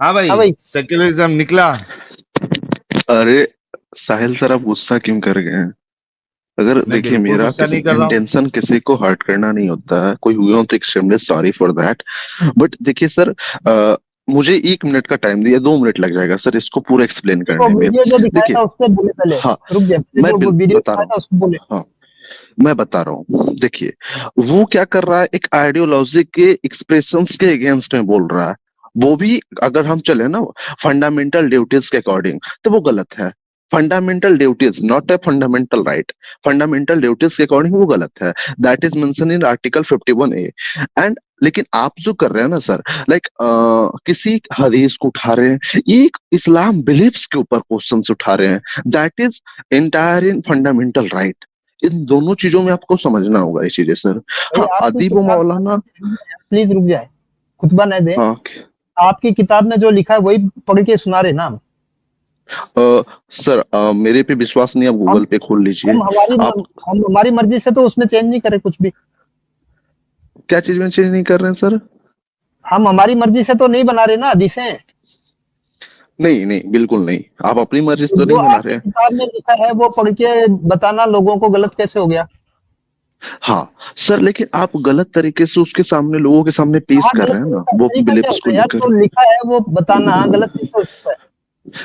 हाँ हाँ भाई, भाई। सेक्युलरिज्म निकला। अरे साहिल सर, आप गुस्सा क्यों कर गए हैं? अगर मैं देखिए, बिल्कुल मेरा गुस्सा किसी नहीं कर रहा हूँ। इंटेंशन किसी को हर्ट करना नहीं होता है, कोई हुए हो तो extremely sorry for that. But देखिए सर, मुझे 1 मिनट का टाइम दिया, 2 मिनट लग जाएगा सर इसको पूरा एक्सप्लेन वो करने में। वीडियो जो दिखाया देखिए, था उस पर बोले पहले। हाँ, रुक जाए, पहले मैं जो वो वीडियो बता रहा दिखाया हूँ। था उसको बोले। हाँ, मैं बता रहा हूँ। देखिए, वो क्या कर रहा है, एक आइडियोलॉजी के एक्सप्रेशंस के अगेंस्ट में बोल रहा है। वो भी अगर हम चले ना फंडामेंटल ड्यूटीज के अकॉर्डिंग, तो वो गलत है। Fundamental duties not a fundamental right. Fundamental duties के अकॉर्डिंग वो गलत है। That is mention in article 51A। And लेकिन आप जो कर रहे हैं ना सर, लाइक किसी हदीस को उठा रहे हैं, ये एक इस्लाम बिलीफ्स के ऊपर क्वेश्चंस उठा रहे हैं। That is entire in fundamental right. इन दोनों चीजों में आपको समझना होगा ये चीजें सर। भाई हाँ, आपकी अदीब व किताब, मौलाना। प्लीज रुक जाए, खुतबा न दे। हाँ, आपकी किताब में जो लिखा है वही पढ़ के सुना रहे ना हम। सर, मेरे पे विश्वास नहीं, आप हम गूगल पे खोल लीजिए। हम हमारी आप हम हमारी मर्जी से तो उसमें चेंज नहीं करे कुछ भी। क्या चीज में चेंज नहीं कर रहे हैं सर? हम हमारी मर्जी से तो नहीं बना रहे ना हदीसें। नहीं नहीं, बिल्कुल नहीं, आप अपनी मर्जी से तो तो जो नहीं बना आपकी रहे हैं। किताब में लिखा है वो पढ़ के बताना लोगों को गलत कैसे हो गया? हाँ सर, लेकिन आप गलत तरीके से उसके सामने, लोगों के सामने पेश हाँ, कर गलत रहे हैं ना तरीका वो तरीका क्या बिलीफ्स को होता है यार? लेकर। जो लिखा है वो बताना गलत कैसे हो सकता है?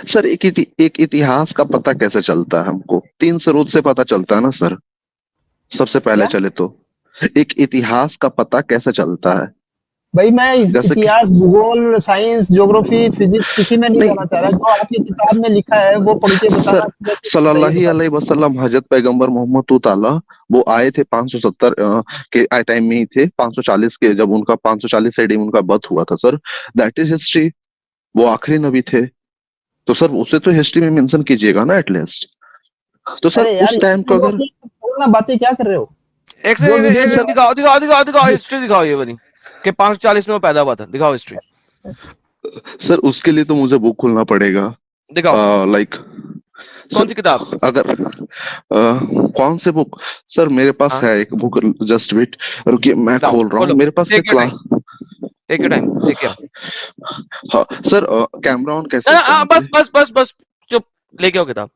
सर, एक इतिहास का पता कैसे चलता है? हमको 3 स्रोत से पता चलता है ना सर। सबसे पहले क्या चले तो एक इतिहास का पता कैसे चलता है? भाई, मैं जैसे कि इतिहास, भूगोल, साइंस, ज्योग्राफी, फिजिक्स किसी में नहीं नहीं जाना चाह रहा। जो आपकी किताब में लिखा है वो पढ़ के बताना सर, कैसे होता है ये सल्लल्लाहु बता अलैहि वसल्लम हजरत पैगंबर मोहम्मद ताला वो आए थे 570 के टाइम में ही थे। 540 के जब उनका 540 एडी में उनका बर्थ हुआ था सर। That is history. वो आखिरी नबी थे। तो सर उसे तो हिस्ट्री में मेंशन कीजिएगा ना एटलीस्ट। तो सर अरे यार, उस टाइम को हिस्ट्री अगर बोलना, बातें क्या कर रहे हो? एक जो वीडियो सेकंड, दिखा दिखाओ दिखाओ दिखाओ दिखाओ हिस्ट्री दिखाओ ये वाली कि 540 में वो पैदा हुआ था। दिखाओ हिस्ट्री, सर उसके लिए तो मुझे बुक खोलना पड़ेगा। दिखाओ लाइक कौन सी किताब। सर अगर कौन से बुक? सर मेरे पास हाँ है एक बुक। जस्ट वेट, रुकिए मैं लाओ खोल रहा हूँ। बोलो, मेरे पास से take your time, class. Take your time, take care. हाँ सर, कैमरा ऑन कैसे होता है यहाँ पे? बस बस बस बस, चुप, लेके आओ किताब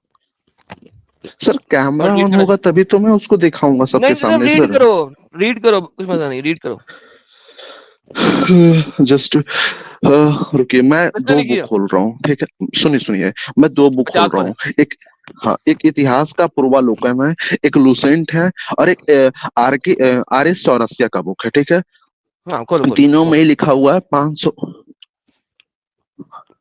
सर कैमरा और रीड ऑन करना। होगा तभी तो मैं उसको दिखाऊंगा सबके नहीं तो सिर्फ सामने रीड सर। करो, रीड करो, कुछ मजा नहीं, रीड करो। जस्ट रुकिए, मैं किसने दो लिखी बुक है? खोल रहा हूँ, ठीक है? सुनिए सुनिए, मैं 2 बुक खोल 50 रहा वाले। हूँ। एक, हाँ, एक इतिहास का पूर्वालोकन है, एक लुसेंट है, और एक आर एस चौरसिया का बुक है, ठीक है? हाँ खोलो खोलो तीनों में खोलो। ही लिखा हुआ है 500।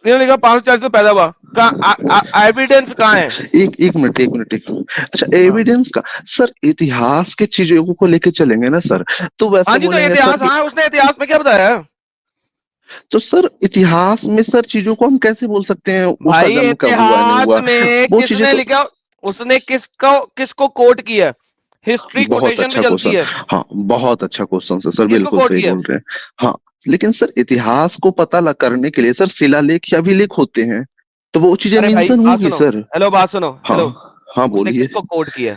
इन्होंने लिखा 540 में पैदा हुआ। कहाँ एविडेंस कहाँ है? एक मिनट। अच्छा, हाँ एविडेंस का? सर इतिहास के चीजों को लेके चलेंगे ना सर, तो हाँ वैसे जी, तो बोलेंगे सर इतिहास, कि, हाँ उसने इतिहास में क्या बताया? तो सर इतिहास में सर चीजों को हम कैसे बोल सकते हैं उसका भाई जन्म कब हुआ नहीं इतिहास हुआ? में वो चीजें किसने तो लिखा? उसने किसको कोट किया? हिस्ट्री बहुत कोटेशन पे अच्छा चलती क्वेश्चन। है। हाँ, बहुत अच्छा क्वेश्चन है सर, किसको बिल्कुल कोट सही किया? बोल रहे हैं। हाँ, लेकिन सर इतिहास को पता करने के लिए सर शिलालेख या अभिलेख होते हैं, तो वो चीजें अरे भाई मेंशन बात होंगी सुनो, सर। हेलो बात सुनो, हाँ हेलो। हाँ, उसने बोलिए। किसको कोट किया?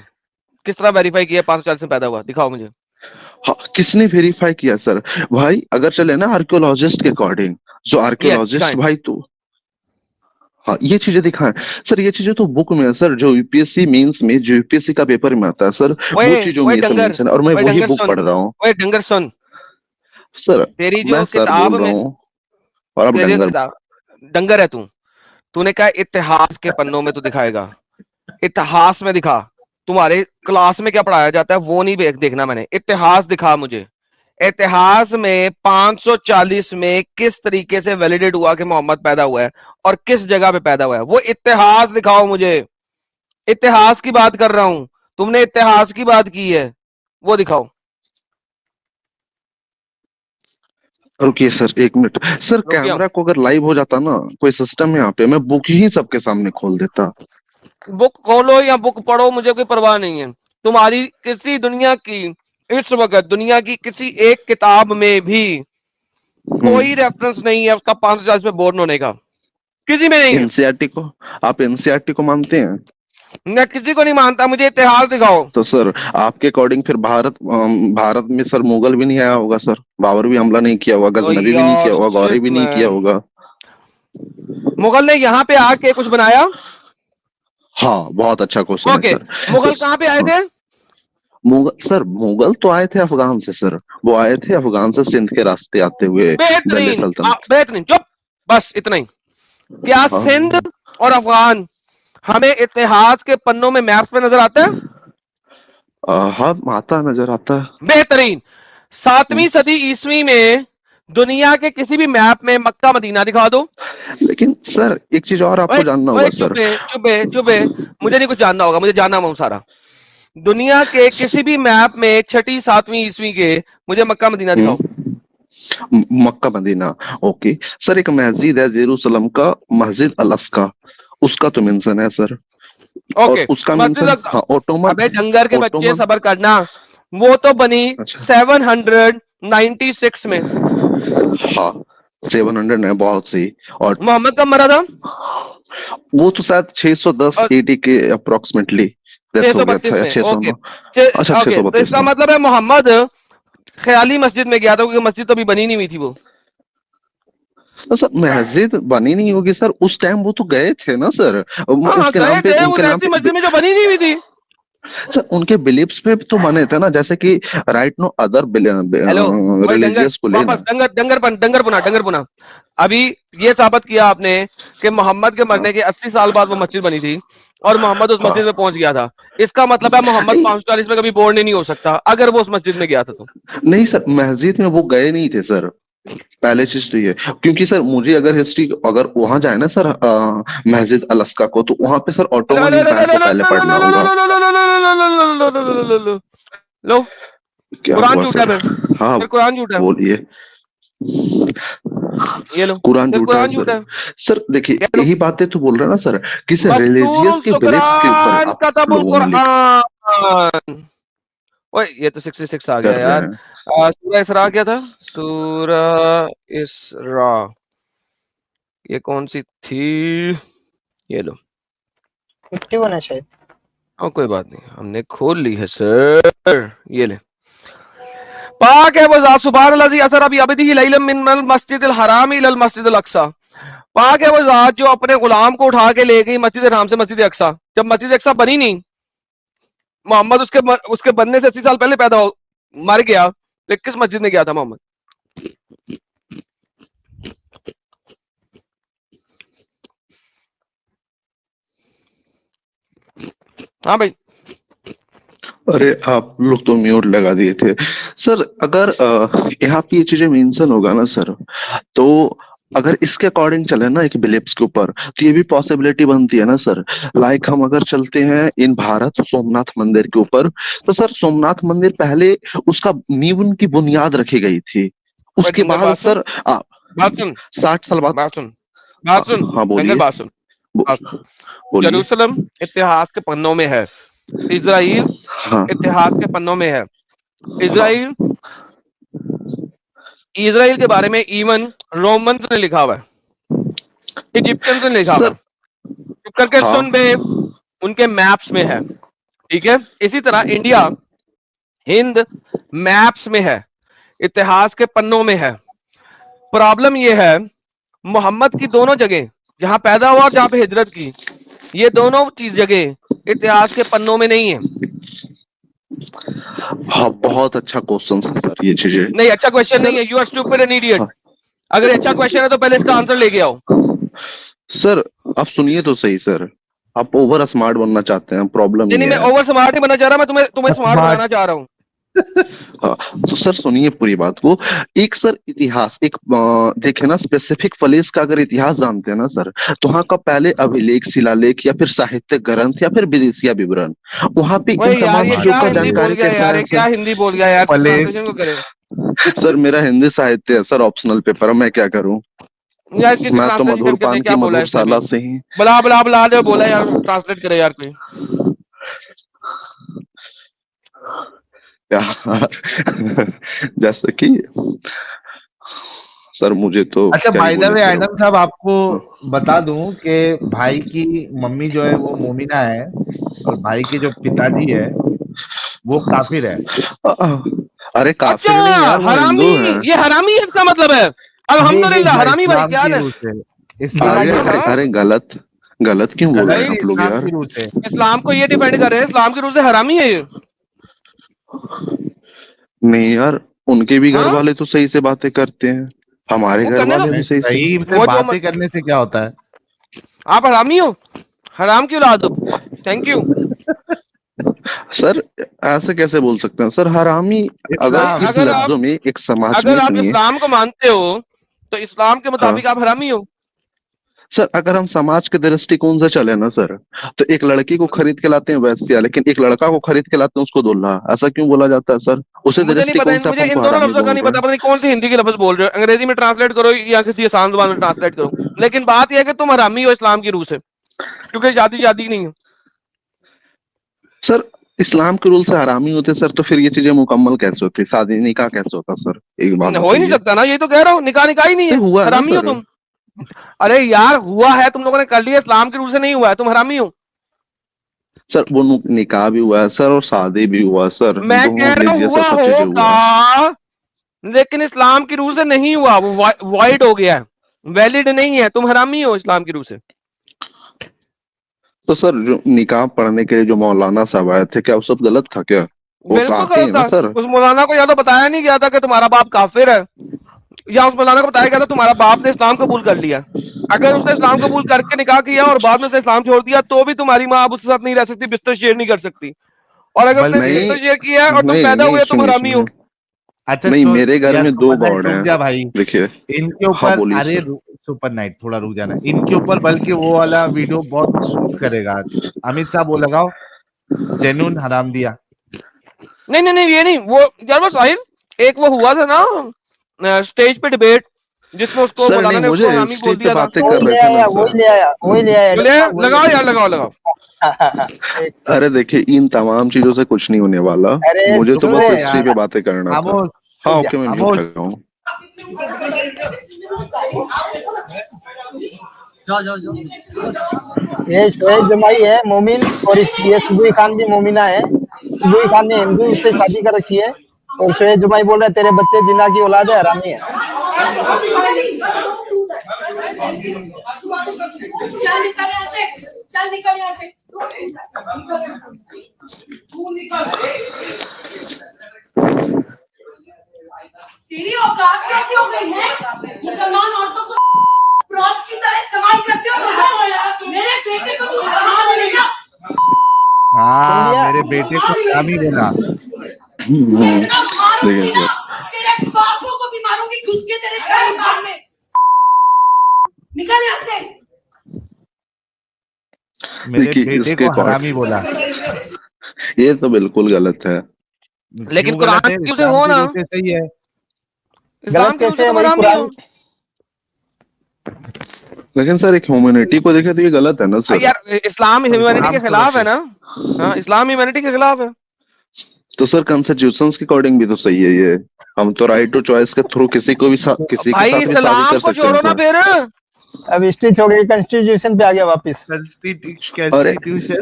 किस तरह वेरीफाई किया 540 में पैदा हुआ? दिखाओ मुझे। हाँ, किसने वेरीफाई किया सर? भाई अगर चले ना आर्कियोलॉजिस्ट के अकॉर्डिंग, जो यस आर्कियोलॉजिस्ट दिखाएं। भाई तो, हाँ, ये चीजें दिखाएं सर। ये चीजें तो बुक में है सर, जो यूपीएससी मेंस में, जो यूपीएससी का पेपर में आता है सर, वो ओए चीजों में ओए ये सब डंगर, मेंशन है, और मैं ओए वही डंगर बुक सुन, पढ़ रहा हूँ ओए डंगर सुन। सर। तेरी मैं जो सर किताब बोल रहा में, हूँ और आप तेरी जो डंगर। किताब, डंगर है तू। तूने कहा इतिहास के पन्नों में तू दिखाएगा, इतिहास में दिखा। तुम्हारे क्लास में क्या पढ़ाया जाता है वो नहीं देखना मैंने, इतिहास दिखा मुझे। इतिहास में 540 में किस तरीके से वैलिडेट हुआ कि मोहम्मद पैदा हुआ है और किस जगह पे पैदा हुआ है, वो इतिहास दिखाओ मुझे। इतिहास की बात कर रहा हूं, तुमने इतिहास की बात की है, वो दिखाओ। रुकिए सर, 1 मिनट। सर रुक गया। कैमरा को अगर लाइव हो जाता ना कोई सिस्टम यहाँ पे, मैं बुक ही सबके सामने खोल देता। बुक खोलो या बुक पढ़ो, मुझे कोई परवाह नहीं है। तुम्हारी किसी दुनिया की, इस वक्त दुनिया की किसी एक किताब में भी कोई रेफरेंस नहीं है उसका 540 में बोर्न होने का, किसी में नहीं है। एनसीईआरटी को, आप एनसीईआरटी को मानते हैं? मैं किसी को नहीं मानता, मुझे इतिहास दिखाओ। तो सर आपके अकॉर्डिंग फिर भारत में सर मुगल भी नहीं आया होगा सर, बाबर भी हमला नहीं किया होगा, तो गजनबी भी नहीं यार किया होगा, गौरी शिट भी नहीं किया मैन, होगा। मुगल ने यहाँ पे आके कुछ बनाया? हाँ, बहुत अच्छा क्वेश्चन है ओके, सर। मुगल कहाँ पे आए थे? मुगल तो आए थे अफगान से सर। वो आए थे अफगान से सिंध के रास्ते आते हुए दिल्ली बेहतरीन, सल्तनत। बेहतरीन, चुप, बस इतना ही। क्या हाँ सिंध और अफगान हमें इतिहास के पन्नों में मैप्स में नजर आता है? हाँ, आता नजर आता है। बेहतरीन। 7वीं सदी ईस्वी में दुनिया के किसी भी मैप में मक्का मदीना दिखा दो। लेकिन सर एक चीज और ओए आपको जानना ओए, होगा सर। चुप है, चुप है, चुप है। मुझे नहीं कुछ जानना होगा, मुझे जानना हूं सारा। दुनिया के किसी भी मैप में 6ठी 7वीं ईस्वी के मुझे मक्का मदीना दिखाओ। Mecca Medina. ओके सर, एक मस्जिद है जेरूसलम का, मस्जिद अल अक्सा, उसका तो मेंशन है सर। और ओके, उसका मस्जिद मेंशन, अक्सा। हाँ, ओटोमन। अबे डंगर के बच्चे, ओटोमन। सबर करना। वो तो बनी अच्छा। 796 में। हाँ, 700 है, बहुत सही। और मोहम्मद कब मरा था? वो तो शायद 610 और एडी के अप्रोक्सीमेटली डेथ हो गया 632 था, या में। 609। ओके, अच्छा, ओके, तो 632 इसका में। मतलब है मोहम्मद ख्याली मस्जिद में गया था, क्योंकि मस्जिद तो अभी बनी नहीं हुई थी वो। तो सर मस्जिद बनी नहीं होगी सर, उस टाइम वो तो गए थे ना सर। हाँ हाँ, उसके गए नाम पे, थे उस उनके नाम ऐसी पे मस्जिद में जो बनी नहीं हुई थी। सर, उनके बिलीफ्स पे तो बने थे ना, जैसे कि राइट नो अदर हेलो, ओए डंगर, रिलीजियस को लेना। वापस डंगर पुना। अभी ये साबित किया आपने कि मोहम्मद के हाँ मरने के 80 साल बाद वो मस्जिद बनी थी और मोहम्मद उस मस्जिद में हाँ। पहुंच गया था। इसका मतलब है मोहम्मद नहीं 540 में कभी बोर्न नहीं हो सकता, अगर वो उस मस्जिद में गया था तो। नहीं सर, मस्जिद में वो गए नहीं थे सर। पहले चीज तो ये, क्योंकि सर मुझे अगर हिस्ट्री, अगर वहां जाए ना सर, मस्जिद अल-अक्सा को, तो वहां पे सर ऑटोमन एम्पायर को पहले पढ़ना होगा। लो, क्या कुरान हुआ झूठा है सर? हाँ, फिर कुरान झूठा है। बोलिए। ये लो, कुरान फिर झूठा है कुरान सर। झूठा है। सर देखिए, कह लो, यही बातें तो बोल रहे हैं ना सर, कि सर रिलीजियस मस्तूरुल के बिलीफ्स के ऊपर शुक्रान आप कतबुल लोगों ने लिख कुरान। ओए ये तो 66 आ गया कर रहे यार। हैं। सूरह इसरा क्या था? सूरह इसरा, ये कौन सी थी? ये लो। 51 है शायद। कोई बात नहीं, हमने खोल ली है सर। ये ले। पाक है वो ज़ात सुभान अल्लाज़ी असरा बि अब्दिही लैलन मिनल मस्जिदिल हराम इलल मस्जिदिल अक्सा। पाक है वो ज़ात जो अपने गुलाम को उठा के ले गई मस्जिद हराम से मस्जिद अक्सा। जब मस्जिद अक्सा बनी नहीं, मोहम्मद उसके बनने से 80 साल पहले मर गया, तो किस मस्जिद में गया था मोहम्मद? हाँ भाई। अरे आप लोग तो म्यूट लगा दिए थे सर। अगर यहाँ पे ये चीजें मेंशन होगा ना सर, तो अगर इसके अकॉर्डिंग चले ना एक बिलीफ्स के ऊपर, तो ये भी पॉसिबिलिटी बनती है ना सर। लाइक हम अगर चलते हैं इन भारत सोमनाथ मंदिर के ऊपर, तो सर सोमनाथ मंदिर पहले उसका नींव की बुनियाद रखी गई थी। ओए उसके डंगर, बाद बात सुन, सर बात सुन, 60 साल बाद। बात सुन, बात सुन, हाँ डंगर, बोलिए। बात सुन, बो, बात सुन। बोलिए। यरूशलेम इतिहास के पन्नों में है, इजराइल हाँ इतिहास के पन्नों में है। हाँ। इजराइल, इजराइल के बारे में इवन रोमन्स ने लिखा हुआ है, इजिप्शियंस ने लिखा हुआ है। सर चुप करके हाँ सुन बे, उनके मैप्स में है। ठीक है, इसी तरह इंडिया, हिंद मैप्स में है, इतिहास के पन्नों में है। प्रॉब्लम यह है, मोहम्मद की दोनों जगह, जहां पैदा हुआ और जहां पे हिजरत की, ये दोनों चीज जगह इतिहास के पन्नों में नहीं है। हाँ, बहुत अच्छा क्वेश्चन है सर ये चीजें। नहीं, अच्छा क्वेश्चन नहीं सर है, you are stupid and idiot. हाँ अगर अच्छा क्वेश्चन है तो पहले इसका आंसर लेके आओ। सर, आप सुनिए तो सही सर। आप ओवर स्मार्ट बनना चाहते हैं, प्रॉब्लम नहीं नहीं, ये मैं है। ओवर स्मार्ट नहीं बनना चाह रहा, मैं तुम्हें तुम्हें स्मार्ट स्मार्ट। बनाना चाह रहा हूँ। हाँ, तो सर सुनिए पूरी बात को। एक सर इतिहास, एक देखे ना स्पेसिफिक प्लेस का अगर इतिहास जानते हैं ना सर, तो वहाँ का पहले अभिलेख, शिलालेख, या फिर साहित्य ग्रंथ, या फिर विदेशिया विवरण, वहाँ पे ओए इन यार, तमाम ये चीजों क्या का हिंदी बोल जानकारी गया कैसे यार, है ये क्या सर? हिंदी बोल गया यार, प्लेस। ट्रांसलेशन को करे। सर मेरा हिंदी साहित्य है सर, ऑप्शनल पेपर है, मैं क्या करूं? यार इसकी मैं तो ट्रांसलेशन मधुर करके दे, पान की क्या बोला है इसने मधुरशाला भी? से ही। बला बला बला दे, बोला यार, ट्रांसलेट करे यार कोई। यार जैसे कि सर मुझे तो अच्छा, क्या ही बाय द बोले वे सर। एडम साहब, आपको बता दूं कि भाई की मम्मी जो है वो मोमिना है और भाई के जो पिताजी है वो काफिर है। अरे अच्छा, काफिर नहीं यार, वो हरामी, हिंदू है। ये हरामी है इसका मतलब है। जी जी, अल्हम्दुलिल्लाह, जो हरामी भाई इस्लाम क्या की है? उसे इस्लाम अरे की अरे हाँ। अरे गलत गलत क्यों बोल रहे हैं गलत आप लोग इस्लाम यार? की रूह से। इस्लाम को ये डिफेंड कर रहे हैं, इस्लाम की रूह से हरामी है ये। नहीं यार, उनके भी घर हाँ, वाले तो सही से बातें करते हैं, हमारे वो घर करने वाले दो। भी नहीं, सही से। सही से वो जो बातें करने से क्या होता है? आप हरामी हो, हराम की औलाद हो। Thank you. सर ऐसे कैसे बोल सकते हैं सर? हरामी अगर भाई इस्लाम इस अगर आप लफ्जों में एक समाज में अगर आप सुनिए। इस्लाम को मानते हो तो इस्लाम के हाँ मुताबिक आप हरामी हो। सर, अगर हम समाज के दृष्टिकोण से चले ना सर, तो एक लड़की को खरीद के लाते हैं वैश्या, लेकिन एक लड़का को खरीद के लाते हैं उसको दूल्हा। ऐसा क्यों बोला जाता है सर? उसी मुझे नहीं पता, दृष्टिकोण से आप मुझे इन हमको दोनों हरामी लफ्जों का बोल नहीं रहे पता, हैं। पता नहीं कौन सी हिंदी के लफ्ज बोल रहे हो, अंग्रेजी में ट्रांसलेट करो या किसी आसान जुबान में ट्रांसलेट करो, लेकिन बात यह है कि तुम हरामी हो इस्लाम की रूह से, क्योंकि शादी शादी नहीं है। सर इस्लाम के रूल से हरामी होते सर, तो फिर ये चीजें मुकम्मल कैसे होती? शादी निकाह कैसे होता सर? एक बात हो ही नहीं बताइए। सकता ना, यही तो कह रहा हूँ, निकाह निकाह ही नहीं तो है, हुआ है ना हरामी हो सर। तुम। अरे यार हुआ है, तुम लोगों ने कर लिया, इस्लाम की रूह से नहीं हुआ है, तुम हरामी हो। सर वो निकाह भी हुआ है सर, और शादी भी हुआ है सर, मैं दोनों कह रहा हूँ रिलीजियस हुआ सब चीजें हुआ है। होगा, लेकिन इस्लाम की रूह से नहीं हुआ, वो वाइड हो गया है, वैलिड नहीं है, तुम हरामी हो इस्लाम की रूह से। तो सर जो निकाह पढ़ने के लिए जो मौलाना साहब आए थे, क्या वो सब गलत था क्या? वो तो बिल्कुल आते गलत हैं था। ना सर। उस मौलाना को या तो बताया नहीं गया था कि तुम्हारा बाप काफिर है, या उस मौलाना को बताया गया था तुम्हारा बाप ने इस्लाम कबूल कर लिया। अगर उसने इस्लाम कबूल करके निकाह किया और बाद में उसने इस्लाम छोड़ दिया तो भी तुम्हारी माँ अब उसके साथ नहीं रह सकती, बिस्तर शेयर नहीं कर सकती। और अगर उसने बल्कि नहीं बिस्तर शेयर किया है और तुम नहीं पैदा नहीं, हुए, तुम सुनिए हरामी सुनिए। हो। अच्छा नहीं, मेरे घर यार में दो सुपर नाइट गॉड रुक हैं। जा भाई। देखिए। इनके हाँ ऊपर बोलिए अरे सर। सुपर नाइट थोड़ा रुक जाना, इनके ऊपर बल्कि वो वाला वीडियो बहुत सूट करेगा आज। अमित साहब वो लगाओ, जेन्युइन हराम दिया। नहीं नहीं नहीं, ये नहीं, वो यार वो साहिल, एक वो हुआ था ना स्टेज पे डिबेट, जिसमें उसको सर नहीं, मौलाना ने उसको मुझे हरामी बोल स्टेज पे दिया था। बातें वही कर ले रहे थे ना आया, सर। वही ले आया बोले डॉक्टर साहब, वही लगाओ यार, लगाओ लगाओ। एक सेकंड। अरे देखिए, इन तमाम चीजों से कुछ नहीं होने वाला। अरे मुझे तो रुक बस जा हिस्ट्री यार, पे बातें करना था। खामोश हाँ रुक जा। ओके, मैं म्यूट खामोश। कर रहा हूँ। ये शोएब जमाई है मोमिन, और ये सुबुई खान भी मोमिना है। सुबुई खान ने हिंदू से शादी कर रखी है, और शोएब जमाई बोल रहे हैं तेरे बच्चे जिन्ना की औलाद है, हरामी है। चल निकल यहाँ से, चल निकल यहाँ से, तू निकल। तेरी औकात कैसी हो गई है? मुसलमान औरतों को प्रॉस की तरह इस्तेमाल करते हो। मेरे बेटे को तू हराम बोलेगा? हाँ मेरे बेटे को हरामी बोला। मैं इतना मारूंगी देखिए ना, सर, तेरे बापों को भी मारूंगी घुस के तेरे शर्म में। निकल यहाँ से। मेरे देखिए बेटे इसके को हरामी बोला। ये तो बिल्कुल गलत है। लेकिन क्यों गलत कुरान है? की रूह से इस्लाम हो की ना, रूह से सही है। इस्लाम गलत की रूह से कैसे है? तुम वही हरामी कुरान। हो। लेकिन सर एक ह्यूमैनिटी को देखे तो ये गलत है ना सर। यार इस्लाम तो ह्यूमैनिटी इस्लाम के को खिलाफ है रखो। ना। हाँ, इस्लाम ह्यूमैनिटी के खिलाफ है। तो सर कॉन्स्टिट्यूशन के अकॉर्डिंग भी तो सही है ये। हम तो राइट टू चॉइस के थ्रू किसी को भी किसी के भाई साथ भी शादी इस्लाम कर को सकते हैं छोड़ो ना सर। फिर। अब स्टिच हो गई, कॉन्स्टिट्यूशन पे आ गया वापिस। अरे कॉन्स्टिट्यूशन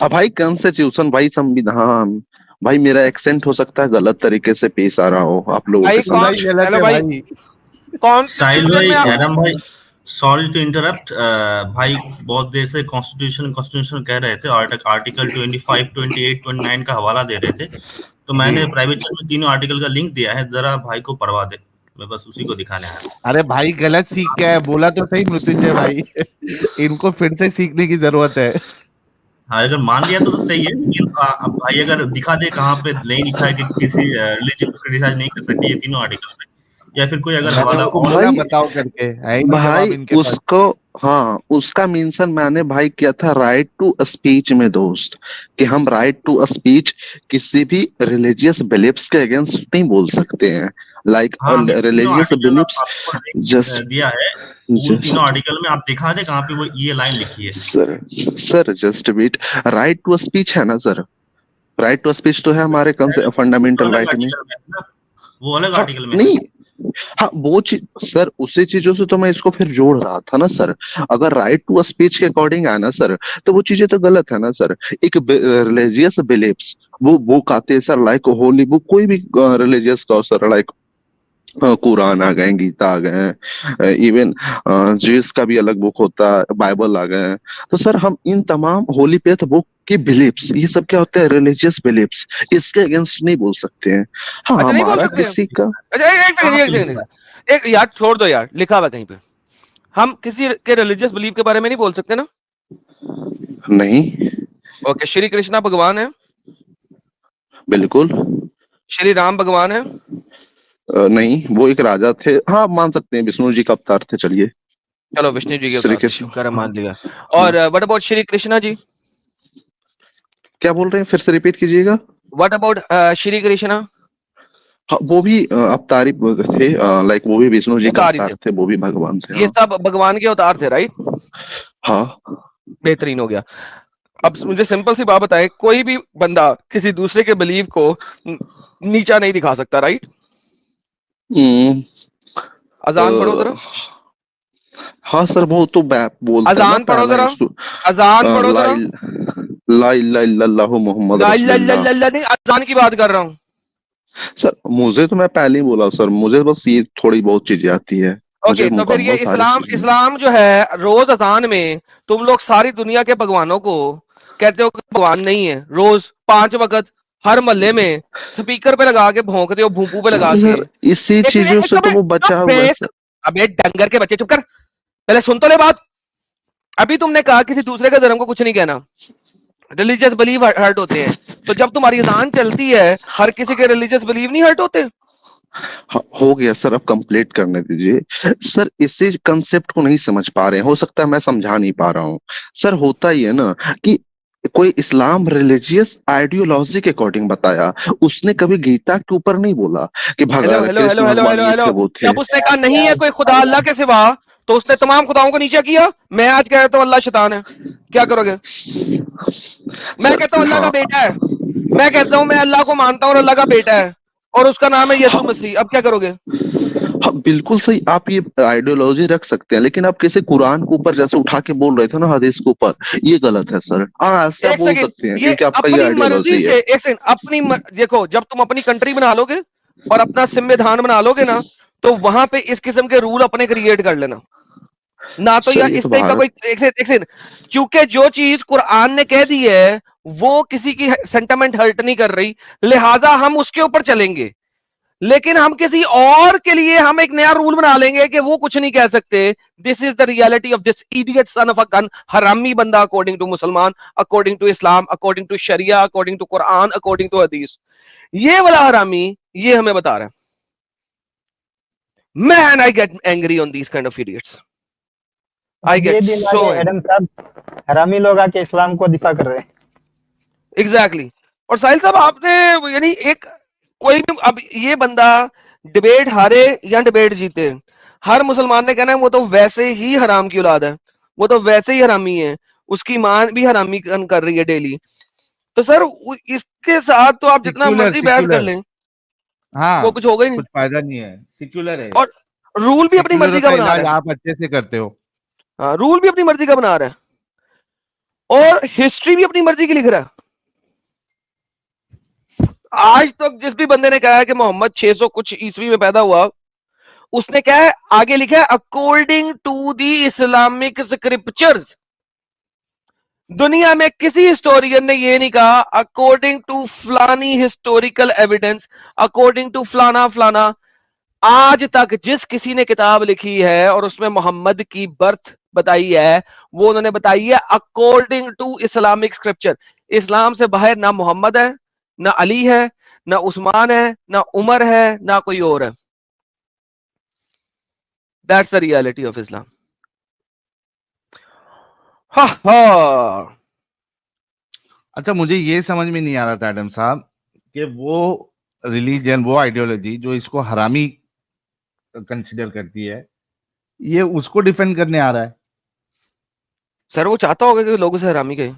अब भाई कॉन्स्टिट्यूशन, भाई संविधान, भाई मेरा एक्सेंट हो सकता है गलत तरीके से पेश आ रहा हो आप लोगों के भाई पूरा कौन, ही समझ। गलत हेलो है भाई, भाई। साहिल कॉन्स्टिट्यूशन भाई, में एडम भाई, सॉरी टू इंटरप्ट। भाई बहुत देर से कॉन्स्टिट्यूशन कॉन्स्टिट्यूशन कह रहे थे, आर्टिकल 25, 28, 29 का हवाला दे रहे थे, तो मैंने जी प्राइवेट चैट में तीनों आर्टिकल का लिंक दिया है, जरा भाई को पढ़वा दे। मैं बस उसी को दिखाने आया था। अरे भाई गलत सीख के है, बोला तो सही मृत्युंजय भाई। इनको फिर से सीखने की जरूरत है। हाँ, अगर मान लिया तो सही है, लेकिन अब भाई अगर दिखा दे कहाँ पे नहीं लिखा है कि किसी रिलीजन को क्रिटिसाइज नहीं कर सकते ये तीनों आर्टिकल में, या फिर कोई अगर मैंने हवाला उसको और बोला भाई बताओ करके, है ही नहीं जवाब भाई इनके पास। उसको, हाँ उसका मेंशन मैंने भाई किया था राइट टू स्पीच में दोस्त, कि हम राइट टू स्पीच किसी भी रिलीजियस बिलीफ्स के अगेंस्ट नहीं बोल सकते हैं। लाइक हाँ, अभी तीनों रिलीजियस आर्टिकल बिलीफ्स आपको लिंक जस्ट दिया है, उन तीनों आर्टिकल में आप दिखा दे कहाँ पे वो ये लाइन लिखी है। Sir sir just wait, right to speech है ना सर? राइट टू स्पीच तो है हमारे वो फंडामेंटल अलग राइट में। आर्टिकल में है ना, वो अलग हाँ आर्टिकल में है। नहीं, हाँ वो चीज सर, उसी चीजों से तो मैं इसको फिर जोड़ रहा था ना सर। अगर राइट टू स्पीच के अकॉर्डिंग है ना सर, तो वो चीजें तो गलत है ना सर। एक रिलीजियस बिलीफ्स, वो बुक आते हैं सर, लाइक होली बुक, कोई भी रिलीजियस का सर, लाइक कुरान आ गए, गीता आ गए हैं, इवन जीसस का भी अलग बुक होता है, बाइबल आ गए हैं। तो सर हम इन तमाम होली फेथ बुक की बिलीफ्स, ये सब क्या होते हैं, रिलीजियस बिलीफ्स, इसके अगेंस्ट नहीं बोल सकते हैं। हाँ अच्छा नहीं बोल हमारा सकते किसी का अच्छा एक कहाँ सेकंड एक पे लिखा है? सेकंड एक यार छोड़ दो यार, लिखा हुआ है कहीं पे? हम किसी के रिलीजियस बिलीफ के बारे में नहीं बोल सकते ना? नहीं, ओके, श्री कृष्णा भगवान है, बिल्कुल श्री राम भगवान है, नहीं, वो एक राजा थे, हाँ मान सकते हैं, विष्णु जी का अवतार थे, चलिए। चलो विष्णु जी के श्री अवतार थे, कृष्ण, शुक्र है मान लिया। हाँ। और व्हाट अबाउट श्री कृष्णा जी? क्या बोल रहे हैं, फिर से रिपीट कीजिएगा। What about Shri Krishna? हाँ वो भी अवतारी थे, लाइक वो भी विष्णु जी का अवतार ही अवतार थे, थे, वो भी भगवान थे, ये हाँ। सब भगवान के अवतार थे, राइट? हाँ बेहतरीन हो गया। अब मुझे सिंपल सी बात बताए, कोई भी बंदा किसी दूसरे के बिलीव को नीचा नहीं दिखा सकता, राइट? हम्म, अजान पढ़ो जरा, हाँ सर, वो तो बोलते हैं ना अजान पढ़ो पहला जरा, इंस्टू अजान पढ़ो ला जरा। ला इल्ला इल्लल्लाहु मोहम्मद ला इलाहा रसूलुल्लाह। इल्लल्लाह नहीं, अजान की बात कर रहा हूँ। सर मुझे तो, मैं पहले ही बोला सर, मुझे बस ये थोड़ी बहुत चीजें आती है, मुझे ओके, तो फिर ये मुकम्मल सारी इस्लाम, चीजें। इस्लाम जो है रोज अजान में तुम लोग सारी दुनिया के भगवानों को कहते हो कि भगवान नहीं है, रोज 5 वक्त हर मोहल्ले में स्पीकर पे लगा के भौंकते हो, भूपू पे लगा के। सर इसी एक चीजों से तो वो बचा हुआ है बेस, सर। अबे डंगर के बच्चे चुप कर, पहले सुन तो ले बात। अभी तुमने कहा किसी दूसरे के धर्म को कुछ नहीं कहना, रिलीजियस बिलीव हर्ट होते हैं, तो जब तुम्हारी अजान चलती है हर किसी के रिलीजियस बिलीव नहीं हर्ट होते? हाँ, हो गया सर, अब कंप्लीट करने दीजिए सर। इसी कंसेप्ट को नहीं समझ पा रहे हैं, हो सकता है मैं समझा नहीं पा रहा हूँ। सर होता ही है ना कि कोई इस्लाम रिलीजियस आइडियोलॉजी के अकॉर्डिंग बताया, उसने कभी गीता के ऊपर नहीं बोला कि hello hello hello Krishna hello भगवान हेलो ये थे हेलो, वो थे। जब उसने कहा नहीं है कोई खुदा अल्लाह के सिवा, तो उसने तमाम खुदाओं को नीचे किया। मैं आज कह रहा हूं अल्लाह शैतान है, क्या करोगे? मैं सर कहता हूं अल्लाह का हाँ बेटा है, मैं कहता हूं मैं अल्लाह को मानता हूं और अल्लाह का बेटा है, और उसका नाम है यीशु हाँ मसीह, अब क्या करोगे? हाँ, बिल्कुल सही, आप ये आइडियोलॉजी रख सकते हैं, लेकिन आप कैसे कुरान के ऊपर जैसे उठा के बोल रहे थे ना, हदीस के ऊपर, ये गलत है सर। हाँ ऐसे आप एक बोल सेकंड, सकते हैं ये क्योंकि आपका ये अपनी मर्जी आइडियोलॉजी है। से, एक सेकंड, देखो जब तुम अपनी कंट्री बना लोगे और अपना संविधान बना लोगे ना, तो वहां पे इस किस्म के रूल अपने क्रिएट कर लेना ना। तो सर या ये तो इस टाइप का भारत, कोई, एक सेकंड, क्योंकि जो चीज कुरान ने कह दी है वो किसी की सेंटिमेंट हर्ट नहीं कर रही, लिहाजा हम उसके ऊपर चलेंगे। लेकिन हम किसी और के लिए हम एक नया रूल बना लेंगे कि वो कुछ नहीं कह सकते। This is the reality of this idiot son of a gun, हरामी बंदा, अकॉर्डिंग टू मुसलमान, according to Islam, according to sharia, according to Quran, according to hadith. ये वाला हरामी ये हमें बता रहा है। Man I get angry on these kind of idiots, I ये गेट दिन आ सो गए एडम साहब, हरामी लोग आके इस्लाम को दिफा कर रहे हैं। एग्जैक्टली। और साहिल साहब आपने, यानी एक कोई भी, अब ये बंदा डिबेट हारे या डिबेट जीते, हर मुसलमान ने कहना है वो तो वैसे ही हराम की औलाद है, वो तो वैसे ही हरामी है, उसकी मां भी हरामी कर रही है डेली। तो सर इसके साथ तो आप जितना सेक्युलर मर्जी बहस कर सेक्युलर, लें, वो हाँ, कुछ होगा ही नहीं। कुछ फायदा नहीं है, सेक्युलर है। और रूल भी अपनी सेक्युलरों मर्जी का का बना इलाज रहा है। आप अच्छे से करते हो। हाँ, रूल भी अपनी मर्जी का बना रहा है और हिस्ट्री भी अपनी मर्जी की लिख रहा है। आज तक जिस भी बंदे ने कहा है कि मोहम्मद 600 कुछ ईस्वी में पैदा हुआ, उसने क्या है आगे लिखा है, according to the Islamic scriptures. दुनिया में किसी हिस्टोरियन ने यह नहीं कहा अकॉर्डिंग टू फलानी हिस्टोरिकल एविडेंस, अकॉर्डिंग टू फलाना फलाना। आज तक जिस किसी ने किताब लिखी है और उसमें मोहम्मद की बर्थ बताई है, वो उन्होंने बताई है अकॉर्डिंग टू इस्लामिक स्क्रिप्चर। इस्लाम से बाहर ना मोहम्मद है, ना अली है, ना उस्मान है, ना उमर है, ना कोई और है। That's the reality of Islam. हा हा। अच्छा, मुझे ये समझ में नहीं आ रहा था एडम साहब कि वो रिलीजन, वो आइडियोलॉजी जो इसको हरामी कंसिडर करती है, ये उसको डिफेंड करने आ रहा है। सर वो चाहता होगा कि लोगों से हरामी कहे।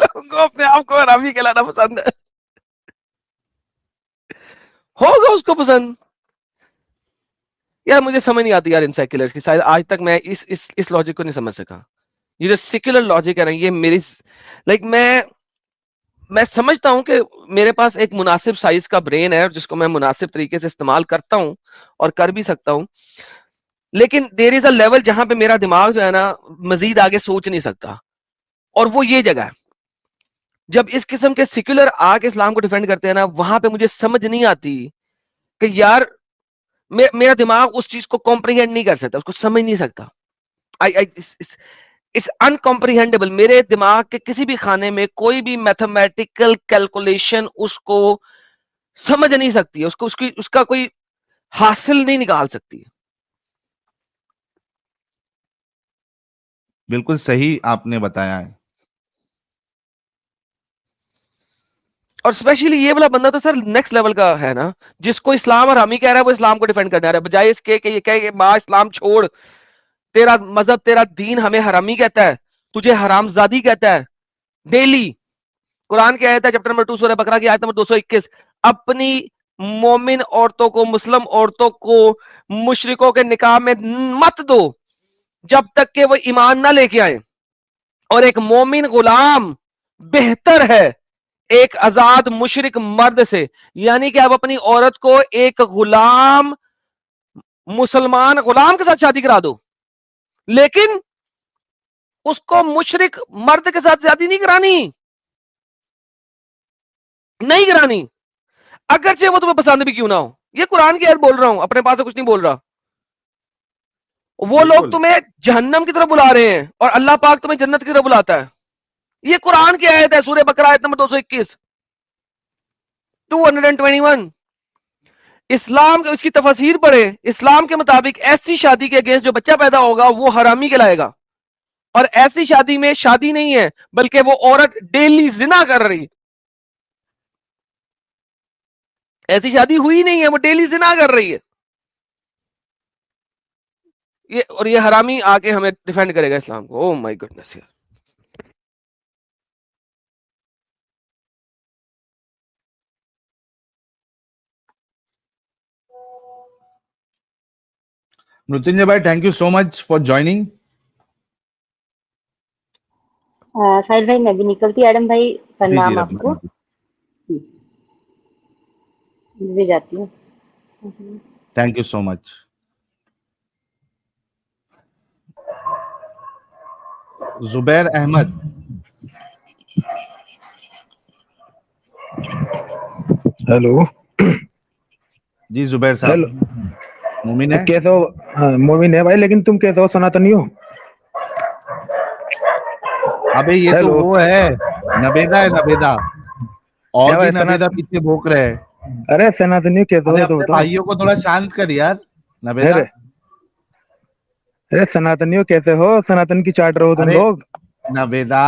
लोगों को अपने आप को हरामी कहलाना पसंद है, होगा उसको पसंद। यार मुझे समझ नहीं आती यार इन सेक्युलर्स की, शायद आज तक मैं इस लॉजिक को नहीं समझ सका। ये जो सेक्युलर लॉजिक है ना, ये मेरी लाइक मैं मैं समझता हूं कि मेरे पास एक मुनासिब साइज का ब्रेन है जिसको मैं मुनासिब तरीके से इस्तेमाल करता हूं और कर भी सकता हूं, लेकिन देयर इज अ लेवल जहां पे मेरा दिमाग जो है ना मजीद आगे सोच नहीं सकता, और वो ये जगह है जब इस किस्म के सिक्युलर आके इस्लाम को डिफेंड करते हैं ना, वहां पे मुझे समझ नहीं आती कि यार मेरा दिमाग उस चीज को कॉम्प्रिहेंड नहीं कर सकता, उसको समझ नहीं सकता। आई आई इट्स अनकॉम्प्रिहेंडेबल। मेरे दिमाग के किसी भी खाने में कोई भी मैथमेटिकल कैलकुलेशन उसको समझ नहीं सकती है, उसको उसका कोई हासिल नहीं निकाल सकती है। बिल्कुल सही आपने बताया है। और स्पेशली ये वाला बंदा तो सर नेक्स्ट लेवल का है ना, जिसको इस्लाम हरामी कह रहा है वो इस्लाम को डिफेंड करने आ रहा है, बजाय इसके कि ये कहे कि माँ इस्लाम छोड़, तेरा मजहब तेरा दीन हमें हरामी कहता है, तुझे हरामजादी कहता है। डेली कुरान की आयत है चैप्टर नंबर 2 सूरह बकरा की आयत नंबर 221, अपनी मोमिन औरतों को, मुस्लिम औरतों को मुशरिकों के निकाह में मत दो जब तक कि वो ईमान ना लेके आए, और एक मोमिन गुलाम बेहतर है एक आजाद मुशरिक मर्द से। यानी कि आप अपनी औरत को एक गुलाम मुसलमान गुलाम के साथ शादी करा दो, लेकिन उसको मुशरिक मर्द के साथ शादी नहीं करानी, नहीं करानी, अगरचे वो तुम्हें पसंद भी क्यों ना हो। ये कुरान की आयत बोल रहा हूं, अपने पास से कुछ नहीं बोल रहा। वो लोग बिल्कुल तुम्हें जहन्नम की तरफ बुला रहे हैं और अल्लाह पाक तुम्हें जन्नत की तरफ बुलाता है। ये कुरान की आयत है, सूरह बकरा आयत नंबर 221 221। इस्लाम के इसकी तफसीर पढ़े, इस्लाम के मुताबिक ऐसी शादी के अगेंस्ट जो बच्चा पैदा होगा वो हरामी कहलाएगा, और ऐसी शादी में शादी नहीं है बल्कि वो औरत डेली जिना कर रही है। ऐसी शादी हुई नहीं है, वो डेली जिना कर रही है। ये और ये हरामी आके हमें डिफेंड करेगा इस्लाम को। ओह माय गुडनेस यार। मृत्युंजय भाई, thank you so much for joining. Sahil भाई मैं भी निकलती, एडम भाई जी जी प्रणाम रब्बी आपको, मैं भी जाती हूँ। Thank you so much. Zubair Ahmed, hello. जी जुबैर हेलो, साहब, मोमिन है? कैसे हो? हाँ, मोमिन है भाई, लेकिन तुम कैसे हो? सनातनी हो? अबे ये तो हेलो, वो है, नबेदा है, नबेदा। और है भी भाई नबेदा पीछे भोंक रहे हैं। अरे सनातनी हो, कैसे हो अरे ये तो अपने बताओ। भाइयों को थोड़ा शांत कर यार, नबेदा। अरे अरे सनातनी हो, कैसे हो? सनातन की चाट रहे हो तुम अरे लोग, नबेदा,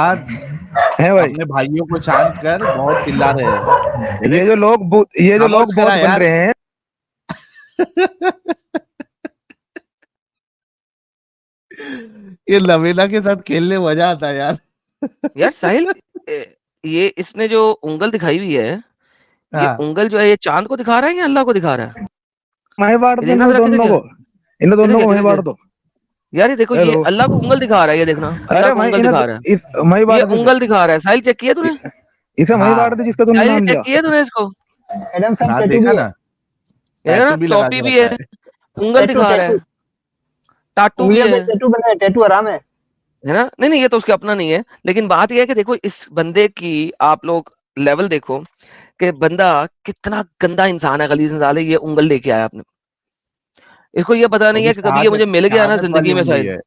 है भाई? अपने भाइयों को शांत कर, बहुत चिल्ला रहे हैं। ये जो लोग खामोश करा बहुत बन यार। रहे हैं। ये नबेदा के साथ खेलने मजा आता है यार। यार साहिल, ये इसने जो उंगल दिखाई हुई है, ये हाँ, उंगल जो है ये चांद को दिखा रहा है या अल्लाह को दिखा रहा है? वहीं बांट ये दो देखना इन जरा, किधर दोनों गया, को, इन दोनों को किधर वहीं बांट गया? दो। यार ये देखो, ये हेलो, अल्लाह को उंगल दिखा रहा है, ये देखना अल्लाह अरे को भाई उंगल इन्हें दिखा रहा है। वहीं ये बांट दे, उंगल दिखा रहा है। साहिल चेक किया तूने? इसे वहीं बांट दे हाँ, जिसका तुमने साहिल नाम चेक लिया। किया तूने इसको? एडम साहब हाँ टैटू देखा भी है, ना, ये ना टैटू भी लगा टोपी के भी रखा है, है। उंगल टैटू दिखा रहा टैटू है, टाटू भी उंगलियों पे है टैटू बना है, टैटू आराम है। ना? नहीं नहीं, ये तो उसके अपना नहीं है, लेकिन बात यह है कि देखो इस बंदे की आप लोग लेवल देखो कि बंदा कितना गंदा इंसान है, गलीज इंसान है। ये उंगल लेके आया आपने, इसको ये पता वो नहीं भी है कि कभी ये मुझे मिल गया ना शहादत वाली जिंदगी में उंगली साहिल, है।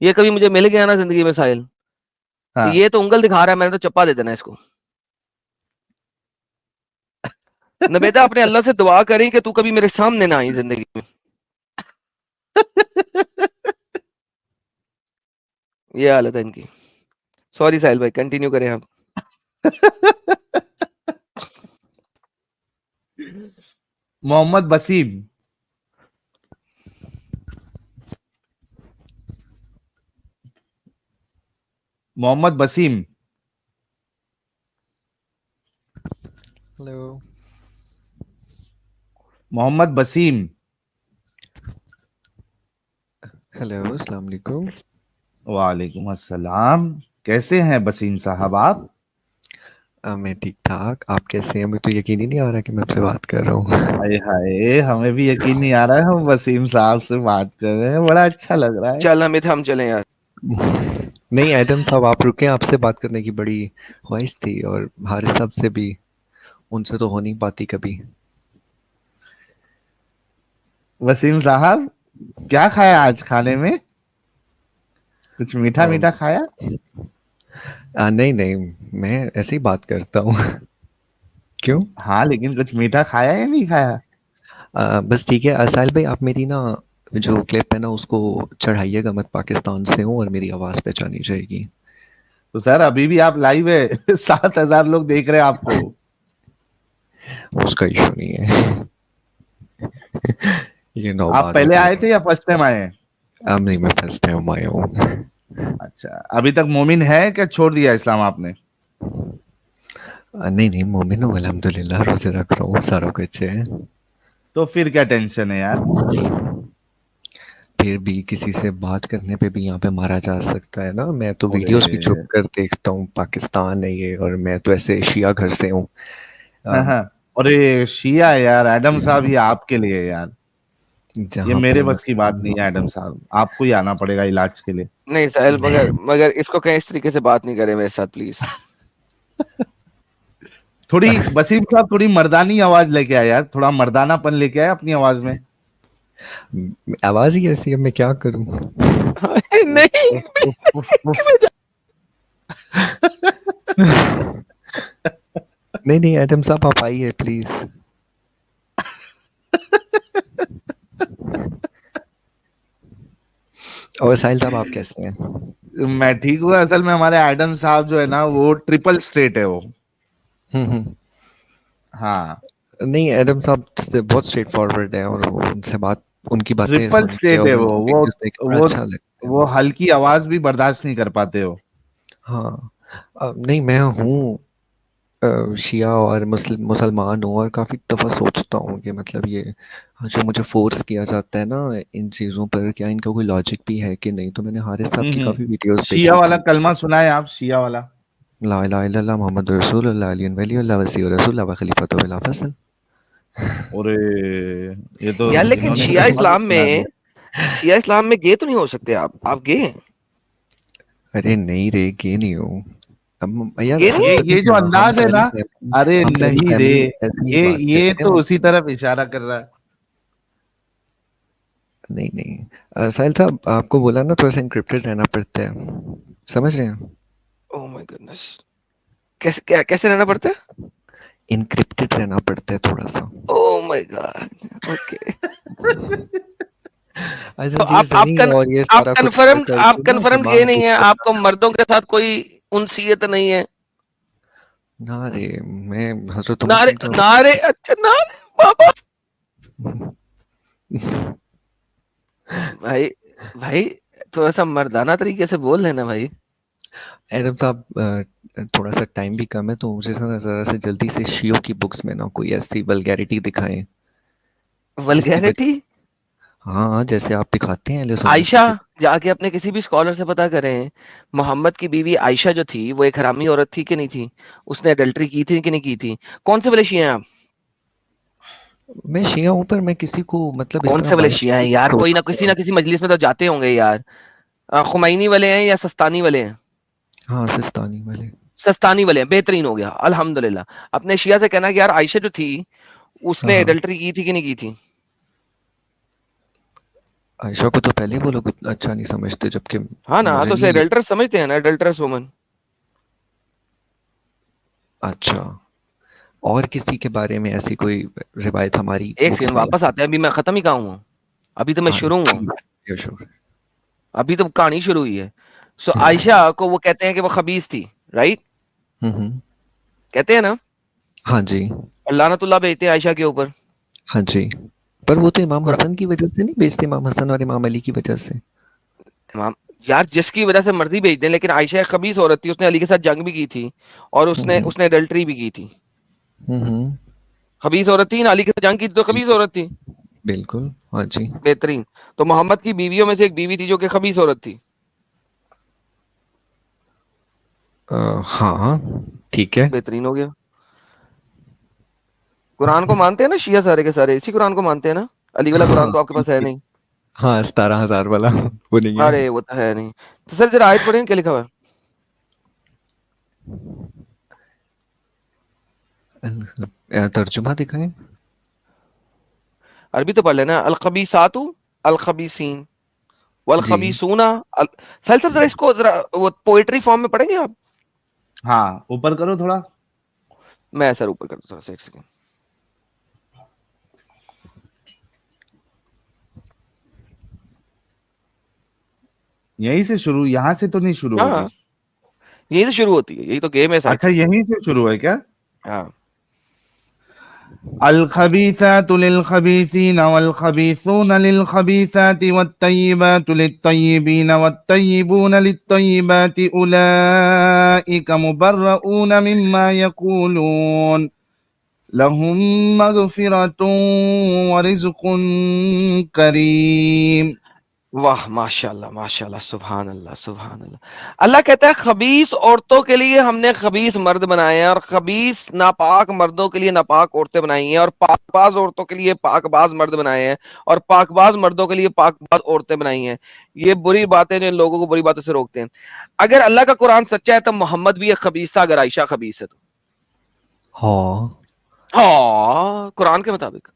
ये कभी मुझे मिल गया ना जिंदगी में साहिल, तो हाँ, ये तो उंगल दिखा रहा है, मैंने तो चप्पा दे देना इसको। नबेदा अपने अल्लाह से दुआ करें कि तू कभी मेरे सामने ना आई जिंदगी में। ये हालत है इनकी। सॉरी साहिल भाई, कंटिन्यू करें आप। मोहम्मद वसीम, मोहम्मद वसीम, हेलो। मोहम्मद वसीम। हेलो, अस्सलाम वालेकुम। वालेकुम अस्सलाम। कैसे हैं वसीम साहब आप? मैं ठीक ठाक। आप कैसे हैं? मुझे तो यकीन ही नहीं आ रहा कि मैं आपसे बात कर रहा हूँ। हाय हाय, हमें भी यकीन नहीं आ रहा है हम वसीम साहब से बात कर रहे हैं, बड़ा अच्छा लग रहा है। चल हमिद, हम चले यार। नहीं एडम साहब, आप रुके। आपसे बात करने की बड़ी ख्वाहिश थी, और हारिस साहब से भी। उनसे तो हो नहीं पाती कभी। वसीम साहब, क्या खाया आज खाने में? कुछ मीठा अम, मीठा खाया? नहीं नहीं, मैं ऐसे ही बात करता हूँ। क्यों? हाँ, लेकिन कुछ मीठा खाया या नहीं खाया? बस ठीक है। साहिल भाई, आप मेरी ना जो क्लिप है ना उसको चढ़ाइएगा मत। पाकिस्तान से हूँ और मेरी आवाज़ पहचानी जाएगी। तो सर अभी भी आप लाइव है। 7,000 लोग देख रहे हैं आपको। उसका इशू नहीं है। ये नौ आप बात पहले होगी। आए थे या फर्स्ट टाइम आए हैं? अब नहीं, मैं फर्स्ट टाइम आया हूँ। अच्छा, अभी तक मोमिन है क्या छोड़ दिया इस्लाम आपने? नहीं नहीं, मोमिन हूँ अल्हम्दुलिल्लाह। रोजे रख रहा हूँ, सारा कुछ है। तो फिर क्या टेंशन है यार? फिर भी किसी से बात करने पे भी यहाँ पे मारा जा सकता है ना। मैं तो वीडियोस भी अरे छुप कर देखता हूँ। पाकिस्तान है ये, और मैं तो ऐसे शिया घर से हूँ। हाँ हाँ। अरे शिया यार, एडम साहब ये आपके लिए है यार। ये जहाँ मेरे पे बस की बात नहीं है एडम साहब, आपको ही आना पड़ेगा इलाज के लिए। नहीं साहिल, मगर मगर इसको कहीं इस तरीके से बात नहीं करे मेरे साथ प्लीज। थोड़ी वसीम साहब, थोड़ी मर्दानी आवाज लेके आए यार, थोड़ा मर्दानापन लेके आए अपनी आवाज में। आवाज ही ऐसी है, मैं क्या करूँ? नहीं, उफ, उफ, उफ, उफ। नहीं नहीं एडम साहब, आप आइए प्लीज। और साहिल साहब, आप कैसे हैं? मैं ठीक हूँ। असल में हमारे एडम साहब जो है ना, वो ट्रिपल स्ट्रेट है वो। हम्म। हाँ, नहीं एडम साहब बहुत स्ट्रेट फॉरवर्ड है, और उनसे बात, उनकी बातें ट्रिपल सुन के स्ट्रेट है और वो उनकी वो वीडियोस देख के बड़ा वो अच्छा लगता है। वो हल्की आवाज भी बर्दाश्त नहीं कर पाते हो। हाँ। नहीं, मैं हूँ शिया और मुसलमान हूँ, और काफ़ी दफ़ा सोचता हूँ कि मतलब ये जो मुझे फोर्स किया जाता है ना इन चीज़ों पर, क्या इनका कोई लॉजिक भी है कि नहीं। तो मैंने हारिस साहब की काफ़ी वीडियोस शिया देखी वाला थी। कलमा सुना है आप? शिया वाला। ला इलाहा इल्लल्लाह मुहम्मद रसूलुल्लाह अली वली वसी रसूल व खलीफतु बिला फसल। अरे, ये तो यार लेकिन इन्होंने शिया कलमा भी इस्लाम सुना में, दिया। शिया इस्लाम में गे तो नहीं हो सकते आप गे? अरे नहीं रे, गे नहीं हूँ। अब यार, गे हम नहीं है? पता ये जो क्या, अंदाज है ना, अरे हम सारी नहीं रे, फैमिली ऐसे ही बात ये करते हैं। तो उसी तरफ इशारा कर रहा है। नहीं नहीं, साहिल साहब, आपको बोला ना थोड़ा सा इनक्रिप्टेड रहना पड़ता है। समझ रहे हैं? ओह माय गुडनेस, कैसे रहना पड़ता है? इनक्रिप्टेड रहना पड़ता है थोड़ा सा। Oh my God, okay. अच्छा तो जी, सनी और ये सारा कुछ कर आप करके ना कंफर्म ये दिमाग नहीं बुक है, करता आपको मर्दों के साथ कोई उनसीयत नहीं है? ना रे। मैं हजरत उमर नारे तुम नारे, अच्छा नारे बाबा। भाई भाई, थोड़ा सा मर्दाना तरीके से बोल लेना भाई। एडम साहब, थोड़ा सा टाइम भी कम है, तो मुझे ना जरा से जल्दी से शियो की बुक्स में ना कोई ऐसी वल्गैरिटी दिखाएं जिसकी वजह। वल्गैरिटी? हाँ, जैसे आप दिखाते हैं अहले सुन्नत आयशा, की। जाके अपने किसी भी स्कॉलर से पता करें, मोहम्मद की बीवी आयशा जो थी वो एक हरामी औरत थी कि नहीं थी? उसने अडल्ट्री की थी कि नहीं की थी? कौन से वाले शिया हैं आप? मैं शिया हूँ, पर मैं किसी को मतलब इस कौन तरह से वाले बाइस शिया हैं यार? कोई ना सोचता किसी हूँ। ना किसी मजलिस में तो जाते होंगे यार। खुमैनी वाले हैं या सस्तानी वाले हैं? हाँ, सिस्तानी वाले। सस्तानी वाले हैं, बेहतरीन हो गया अल्हम्दुलिल्लाह। अपने शिया से कहना कि यार आयशा जो थी हाँ उसने हाँ, एडल्ट्री की थी कि नहीं की थी? आयशा को तो पहले वो लोग उतना अच्छा नहीं समझते, जबकि हाँ ना, मुझे तो उसे नहीं। एडल्ट्रस समझते हैं ना, एडल्ट्रस वुमन। अच्छा, और किसी के बारे में ऐसी कोई रिवायत हमारी एक बुक्स सेकंड, में वापस है? आते हैं, अभी मैं खत्म ही कहा हूँ, अभी तो मैं हाँ शुरू हूँ, प्लीज, श्योर। अभी तो कहानी शुरू हुई है। सो आयशा को वो कहते हैं कि वो खबीस थी, राइट? हम्म। कहते हैं ना? हाँ जी। और लानतुल्लाह भेजते हैं आयशा के ऊपर। हाँ जी, पर वो तो इमाम कुर- हसन की वजह से नहीं बेचते, इमाम हसन और इमाम अली की वजह से। इमाम, यार जिसकी वजह से मर्जी भेज दें, लेकिन आयशा एक खबीस औरत थी, उसने अली के साथ जंग भी की थी और उसने हम्म उसने अडल्ट्री भी की थी। हम्म। खबीस औरत थी ना, अली के साथ जंग की थी तो खबीस औरत थी। बिल्कुल, हाँ जी। बेहतरीन। तो मोहम्मद की बीवियों में से एक बीवी थी जो कि खबीस औरत थी। हाँ ठीक है। बेहतरीन हो गया। कुरान को मानते हैं ना शिया सारे के सारे, इसी कुरान को मानते हैं ना? अली वाला कुरान हाँ तो आपके पास है नहीं। हाँ 17,000 वाला वो नहीं है। अरे वो तो है नहीं। तो सर जरा आयत पढ़ें, क्या लिखा हुआ है? तर्जुमा दिखाएं। अरबी तो पढ़ लेना। अल खबीसातु अल खबीसीन वल जी खबीसूना साहिल साहब जरा इसको जरा वो पोएट्री फॉर्म में पढ़ेंगे आप? हाँ, ऊपर करो थोड़ा। मैं सर ऊपर कर दूं थोड़ा सा, एक सेकंड। यहीं से शुरू, यहाँ से तो नहीं शुरू हाँ होगी। यही से शुरू होती है, यही तो गेम है साहिल अच्छा, साहब। यहीं से शुरू है क्या? हाँ अल खबीसातु लिल खबीसीन वल खबीसून लिल खबीसाति वत तय्यिबातु लित तय्यिबीन वत तय्यिबून लित तय्यिबाति उलाइका मुबर्रऊन मिम्मा यकूलून लहुम मगफिरतुन व रिज़्कुन करीम। वाह माशाल्लाह माशाल्लाह, सुभान अल्लाह सुभान अल्लाह। अल्लाह कहता है खबीस औरतों के लिए हमने खबीस मर्द बनाए हैं, और खबीस नापाक मर्दों के लिए नापाक औरतें बनाई हैं, और पाकबाज औरतों के लिए पाकबाज मर्द बनाए हैं, और पाकबाज मर्दों के लिए पाकबाज औरतें बनाई हैं। ये बुरी बातें जो इन लोगों को बुरी बातों से रोकते हैं। अगर अल्लाह का कुरान सच्चा है तो मोहम्मद भी एक खबीस था, अगर आयशा खबीस है तो। हाँ हाँ कुरान के मुताबिक।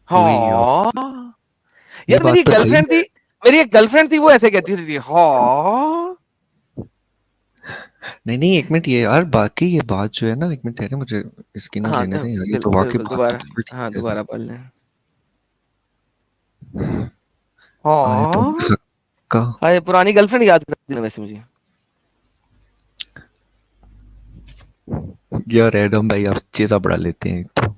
वही है। हाँ ये यार, मेरी बात तो सही गर्लफ्रेंड थी, मेरी एक गर्लफ्रेंड थी, वो ऐसे कहती थी हाँ। नहीं नहीं, एक मिनट ये यार, बाकी ये बात जो है ना, एक मिनट ठहरे, मुझे इसकी ना हाँ लेने तो दें यार, ये तो बिल्कुल वाकई बिल्कुल बात तो दोबारा, बिल्कुल हाँ ठीक है। दोबारा पढ़ लें। आयतुल हाँ हक का। हाँ, ये पुरानी गर्लफ्रेंड याद कर दी ना वैसे मुझे। यार एडम भाई आप चीज़ा बढ़ा लेते हैं एक तो।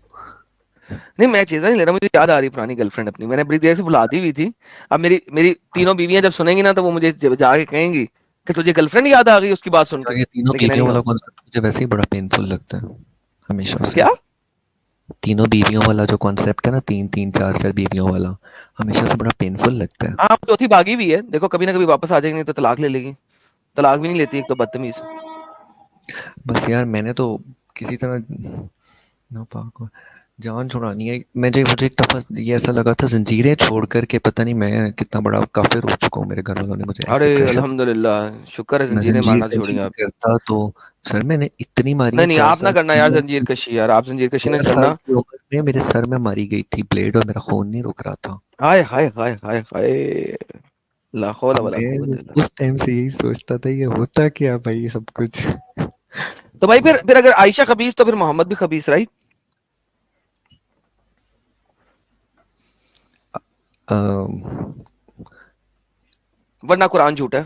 नहीं मैं चीज़ नहीं ले रहा, मुझे याद आ रही पुरानी गर्लफ्रेंड अपनी, मैंने बड़ी देर से भुला दी हुई थी। अब मेरी मेरी तीनों बीवियां जब सुनेंगी ना तो वो मुझे जाके कहेंगी कि तुझे गर्लफ्रेंड याद आ गई उसकी बात सुन के। यार ये तीनों लेकिन बीवियों नहीं वाला हो कॉन्सेप्ट मुझे वैसे ही बड़ा पेनफुल लगता है हमेशा से। क्या? तीनों बीवियों वाला जो कॉन्सेप्ट है ना, तीन तीन चार चार बीवियों वाला, हमेशा से बड़ा पेनफुल लगता है। हाँ चौथी भागी भी है, देखो कभी ना कभी वापस आ जाएगी, नहीं तो तलाक ले लेगी। तलाक भी नहीं लेती एक तो बदतमीज। बस यार मैंने तो किसी तरह नापाक जान छुड़ानी है। मुझे एक दफा ये ऐसा लगा था जंजीरें छोड़ करके पता नहीं मैं कितना बड़ा काफिर हो चुका हूँ, मेरे घर वालों ने मुझे अरे ऐसे प्रेशर। अल्हम्दुलिल्लाह, शुक्र है मैं जंजीरें जंजीर मारना तो छोड़ी कशी आप। करता तो सर मैंने इतनी मारी नहीं है नहीं, 4 आप ना साल करना के यार अंदर जंजीर कि कशी, यार आप जंजीर कशी ना 13 साल करना। की उम्र में मेरे सर में मारी गई थी ब्लेड और मेरा खून नहीं रुक रहा था। हाय हाय हाय हाय हाय, ला हौला अब वला कुव्वत मैं इल्ला बिल्लाह। उस टाइम से यही सोचता था ये होता क्या भाई ये सब कुछ। तो भाई फिर अगर आयशा खबीस तो फिर मोहम्मद भी खबीस, राइट? अम, वरना कुरान झूठा है।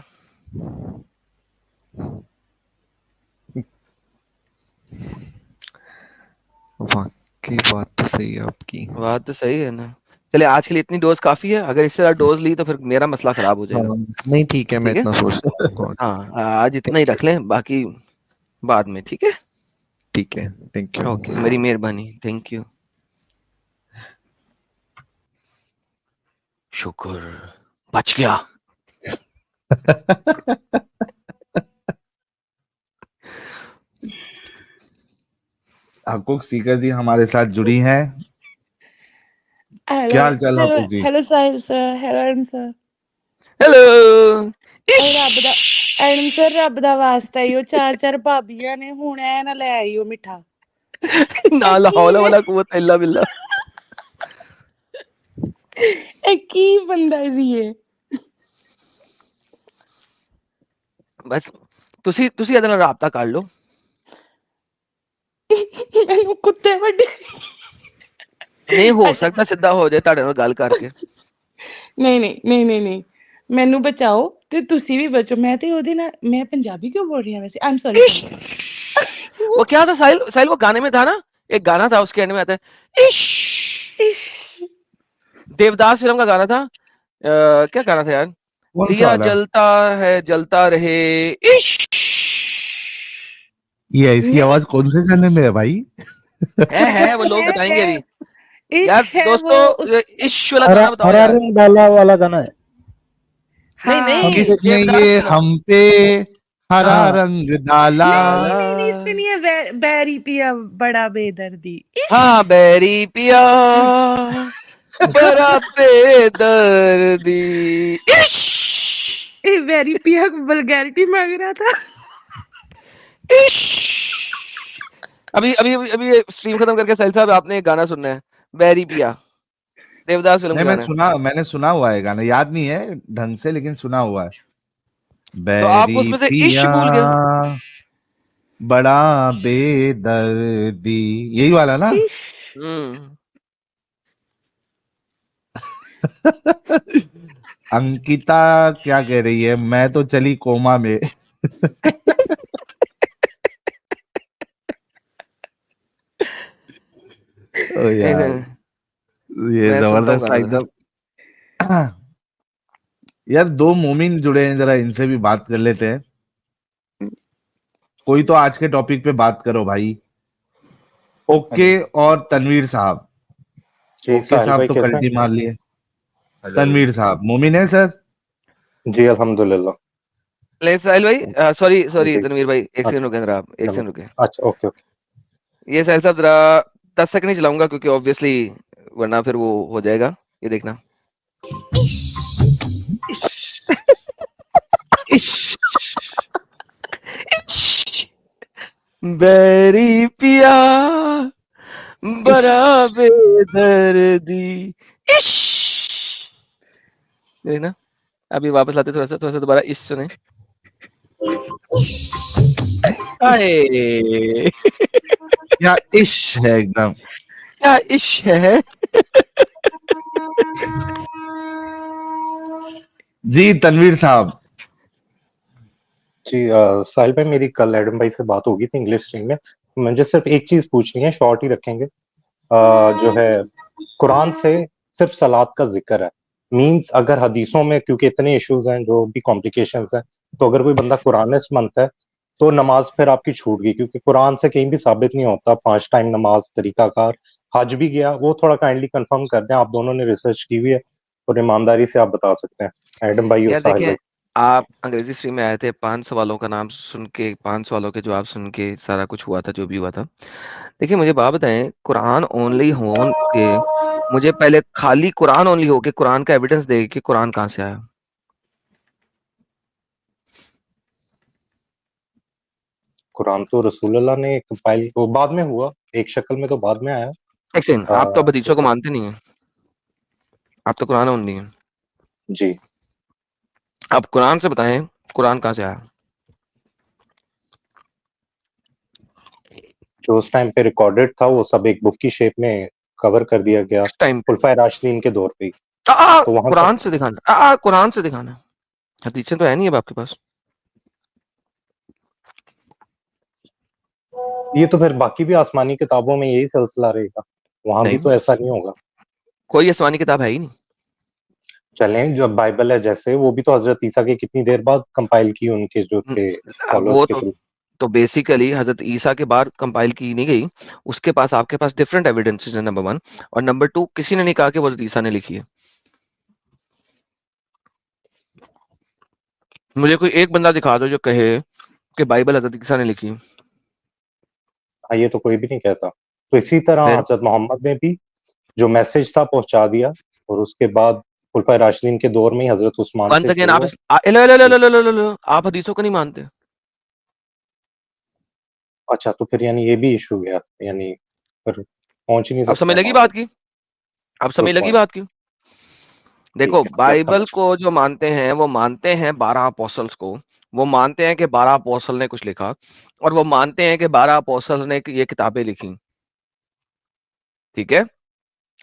वाकई बात तो सही है आपकी। बात तो सही है ना। चलिए आज के लिए इतनी डोज काफी है, अगर इससे ज्यादा डोज ली तो फिर मेरा मसला खराब हो जाएगा। नहीं ठीक है, मैं ठीक है, इतना सोचता हूँ। हाँ आज इतना ही रख लें, बाकी बाद में। ठीक है, ठीक है, थैंक यू। ओके, मेरी मेहरबानी, थैंक यू, शुक्र, बच गया। हकूक सीकर जी हमारे साथ जुड़ी हैं। हेलो क्या हाल चाल hello Hakook ji? Hello Sahil sir, hello Adam sir. Hello. अरे रब दा एडम सर, रब दा वास्ता ही, चार चार भाबियां ने हुण ऐ ना ले आईओ मिठा। ना ए ला की हौला वला कुव्वत इल्ला बिल्लाह। ए की बंदा सी ये। बस ਤੁਸੀਂ ਇਹਦੇ ਨਾਲ ਰਾਬਤਾ ਕਰ ਲਓ। ਮੈਨੂੰ ਕੁੱਤੇ ਵੱਡੇ। ਨਹੀਂ ਹੋ ਅੱਛਾ ਸਕਦਾ ਸਿੱਧਾ ਹੋ ਜਾਏ ਤੁਹਾਡੇ ਨਾਲ ਗੱਲ ਕਰਕੇ। ਨਹੀਂ ਨਹੀਂ ਨਹੀਂ ਨਹੀਂ ਨਹੀਂ, ਮੈਨੂੰ ਬਚਾਓ ਤੇ ਤੁਸੀਂ ਵੀ ਬਚੋ। ਮੈਂ ਤੇ ਉਹਦੇ ਨਾਲ, मैं पंजाबी क्यों बोल रही हूँ वैसे, आई एम सॉरी। वो क्या था साहिल, साहिल वो गाने में था ना, एक गाना था उसके एंड में आता है इश्क, देवदास फिल्म का गाना था। क्या गाना था यार? कौन सा दिया वाला? जलता है जलता रहे इश्क। ये ऐसी नहीं आवाज कौन से गाने में है भाई? है वो लोग बताएंगे अभी। यार इश्क है वो उस। दोस्तों इश्क वाला हरा गाना बताओ हरा यार। रंग डाला वाला गाना है। नहीं हाँ नहीं, किसने देवदास ये फिल्म। हम पे हरा हाँ। रंग डाला। नहीं इस पे नहीं है बैरी पिया बड़ा बेदर्दी। हाँ बैरी पिया बड़ा बेदर्दी। इश्श बैरी पिया वल्गैरिटी मांग रहा था। अभी अभी अभी स्ट्रीम खत्म करके साहिल साहब आपने एक गाना सुनना है, बैरी पिया, देवदास फिल्म का नहीं, गाना है। मैंने सुना हुआ है गाना, याद नहीं है ढंग से, लेकिन सुना हुआ है। तो आप बैरी उसमें से इश्क पिया भूल गए। बड़ा बेदर्दी, यही वाला ना? अंकिता क्या कह रही है, मैं तो चली कोमा में। ओ यार, ये मैं सुनता हूँ जबरदस्त था गाना जरा। एकदम। यार दो मोमिन जुड़े हैं, जरा इनसे भी बात कर लेते हैं। कोई तो आज के टॉपिक पे बात करो भाई। ओके और तनवीर साहब। जी, ओके साहिल साहब भाई तो कैसे कल्टी हैं? मार लिए। तनवीर साहब मोमिन है सर? जी अल्हम्दुलिल्लाह। ले साहिल भाई, सॉरी जी तनवीर भाई, एक सेकंड अच्छा रुके जरा, आप एक चलो सेकंड रुके। अच्छा ओके ओके ये साहिल साहब जरा 10 सेकंड ही चलाऊंगा, क्योंकि ऑब्वियसली वरना फिर वो हो जाएगा, ये देखना। बैरी पिया बड़ा बेदर्दी। इश्श देखना, अभी वापस लाते थोड़ा सा दोबारा इश्श सुने। हाय क्या इश्क है एकदम। क्या इश्क है। जी तनवीर साहब। जी साहिल भाई मेरी कल एडम भाई से बात होगी थी इंग्लिश स्ट्रीम में। मुझे सिर्फ एक चीज पूछनी है, शॉर्ट ही रखेंगे। जो है कुरान से सिर्फ सलात का जिक्र है, मींस अगर हदीसों में, क्योंकि इतने इश्यूज हैं जो भी कॉम्प्लिकेशंस हैं, तो अगर कोई बंदा कुरानिस्ट बनता है तो नमाज फिर आपकी छूट गई, क्योंकि कुरान से कहीं भी साबित नहीं होता 5 टाइम नमाज तरीकाकार। हज भी गया, वो थोड़ा काइंडली कंफर्म कर दें, आप दोनों ने रिसर्च की हुई है और ईमानदारी से आप बता सकते हैं एडम भाई और यार साहिल देखें, भाई। आप अंग्रेजी स्ट्रीम में आए थे, 5 सवालों का नाम सुन के, 5 सवालों के जवाब सुन के सारा कुछ हुआ था जो भी हुआ था। देखिए मुझे बात बताएं, कुरान ओनली होन के, मुझे पहले खाली कुरान ओनली हो के कुरान का एविडेंस दे कि कुरान कहाँ से आया। कुरान तो रसूलुल्लाह ने कंपाइल, वो बाद में हुआ, एक शक्ल में तो बाद में आया। एक सेकंड, आप तो अब हदीसों को मानते नहीं है, आप तो कुरान ओनली है। जी आप कुरान से बताएं कुरान कहाँ से आया। जो उस टाइम पे रिकॉर्डेड था वो सब एक बुक की शेप में कवर कर दिया गया टाइम खुलफाए राशिदीन के दौर पे। तो वहां कुरान तक से दिखाना, कुरान से दिखाना, हदीसें तो है नहीं अब आपके पास। ये तो फिर बाकी भी आसमानी किताबों में यही सिलसिला रहेगा, वहां भी नहीं, तो ऐसा नहीं होगा। कोई आसमानी किताब है ही नहीं। चलें, जो बाइबल है जैसे, वो भी तो हजरत ईसा के कितनी देर बाद कंपाइल की उनके जो थे फॉलोअर्स वो के थ्रू। तो बेसिकली हजरत ईसा के बाद कंपाइल की नहीं गई, उसके पास, आपके पास डिफरेंट एविडेंसेस है, नंबर 1, और नंबर 2 किसी ने नहीं कहा कि वो हजरत ईसा ने लिखी है। मुझे कोई एक बंदा दिखा दो जो कहे कि बाइबल हजरत ईसा ने लिखी। हाँ, ये तो कोई भी नहीं कहता। तो इसी तरह फिर हजरत मोहम्मद ने भी जो मैसेज था पहुंचा दिया, और उसके बाद खुलफाए राशिदीन के दौर में ही हजरत उस्मान वंस से अगेन शुरू आप हुआ। आप हदीसों को नहीं मानते। अच्छा, तो फिर यानी ये भी इशू गया, यानी फिर पहुंच ही नहीं अब सकते समझ हम लगी वहां बात तक। की, अब समझ गुड लगी पॉइंट। बात की। देखो ठीक है, अब बाइबल समझ। को जो मानते हैं वो मानते हैं 12 अपोस्टल्स को, वो मानते हैं कि 12 अपोस्टल ने कुछ लिखा, और वो मानते हैं कि 12 अपोस्टल ने ये किताबें लिखी। ठीक है,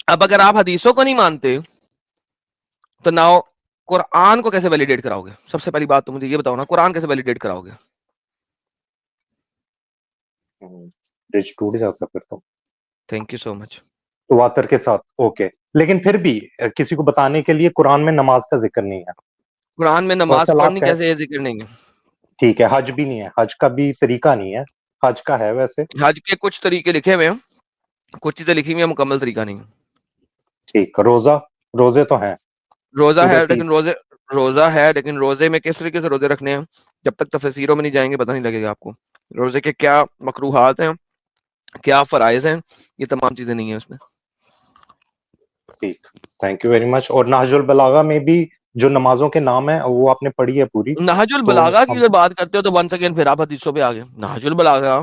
अब अगर आप हदीसों को नहीं मानते तो नाउ कुरान को कैसे वैलिडेट कराओगे। सबसे पहली बात तो मुझे ये बताओ ना, कुरान कैसे वैलिडेट कराओगे। ब्रिज टूट जाता फिर तो। Thank you so much. तो वातर के साथ ओके, लेकिन फिर भी किसी को बताने के लिए कुरान में नमाज का जिक्र नहीं है कुरान में और नमाज सलात पढ़नी का है। कैसे, ये जिक्र नहीं है। ठीक है, हज भी नहीं है, हज का भी तरीका नहीं है, हज का है वैसे। हज के कुछ तरीके लिखे हुए हैं, कुछ चीजें लिखी हुई है, मुकम्मल तरीका नहीं है। ठीक, रोजा, रोजे तो हैं रोजा है, सूरह लेकिन 30। रोजा है, लेकिन रोजे में किस तरीके से रोजे रखने हैं, जब तक तफसीरों में नहीं जाएंगे पता नहीं लगेगा आपको। रोजे के क्या मकरूहात हैं, क्या फराइज हैं, ये तमाम चीजें नहीं है उसमें। ठीक, थैंक यू वेरी मच। और नहजुल बलागा में भी जो नमाजों के नाम है वो आपने पढ़ी है पूरी? नहजुल तो बलागा की हम अगर बात करते हो तो वंस अगेन फिर आप हदीसों पे आ गए। नहजुल बलागा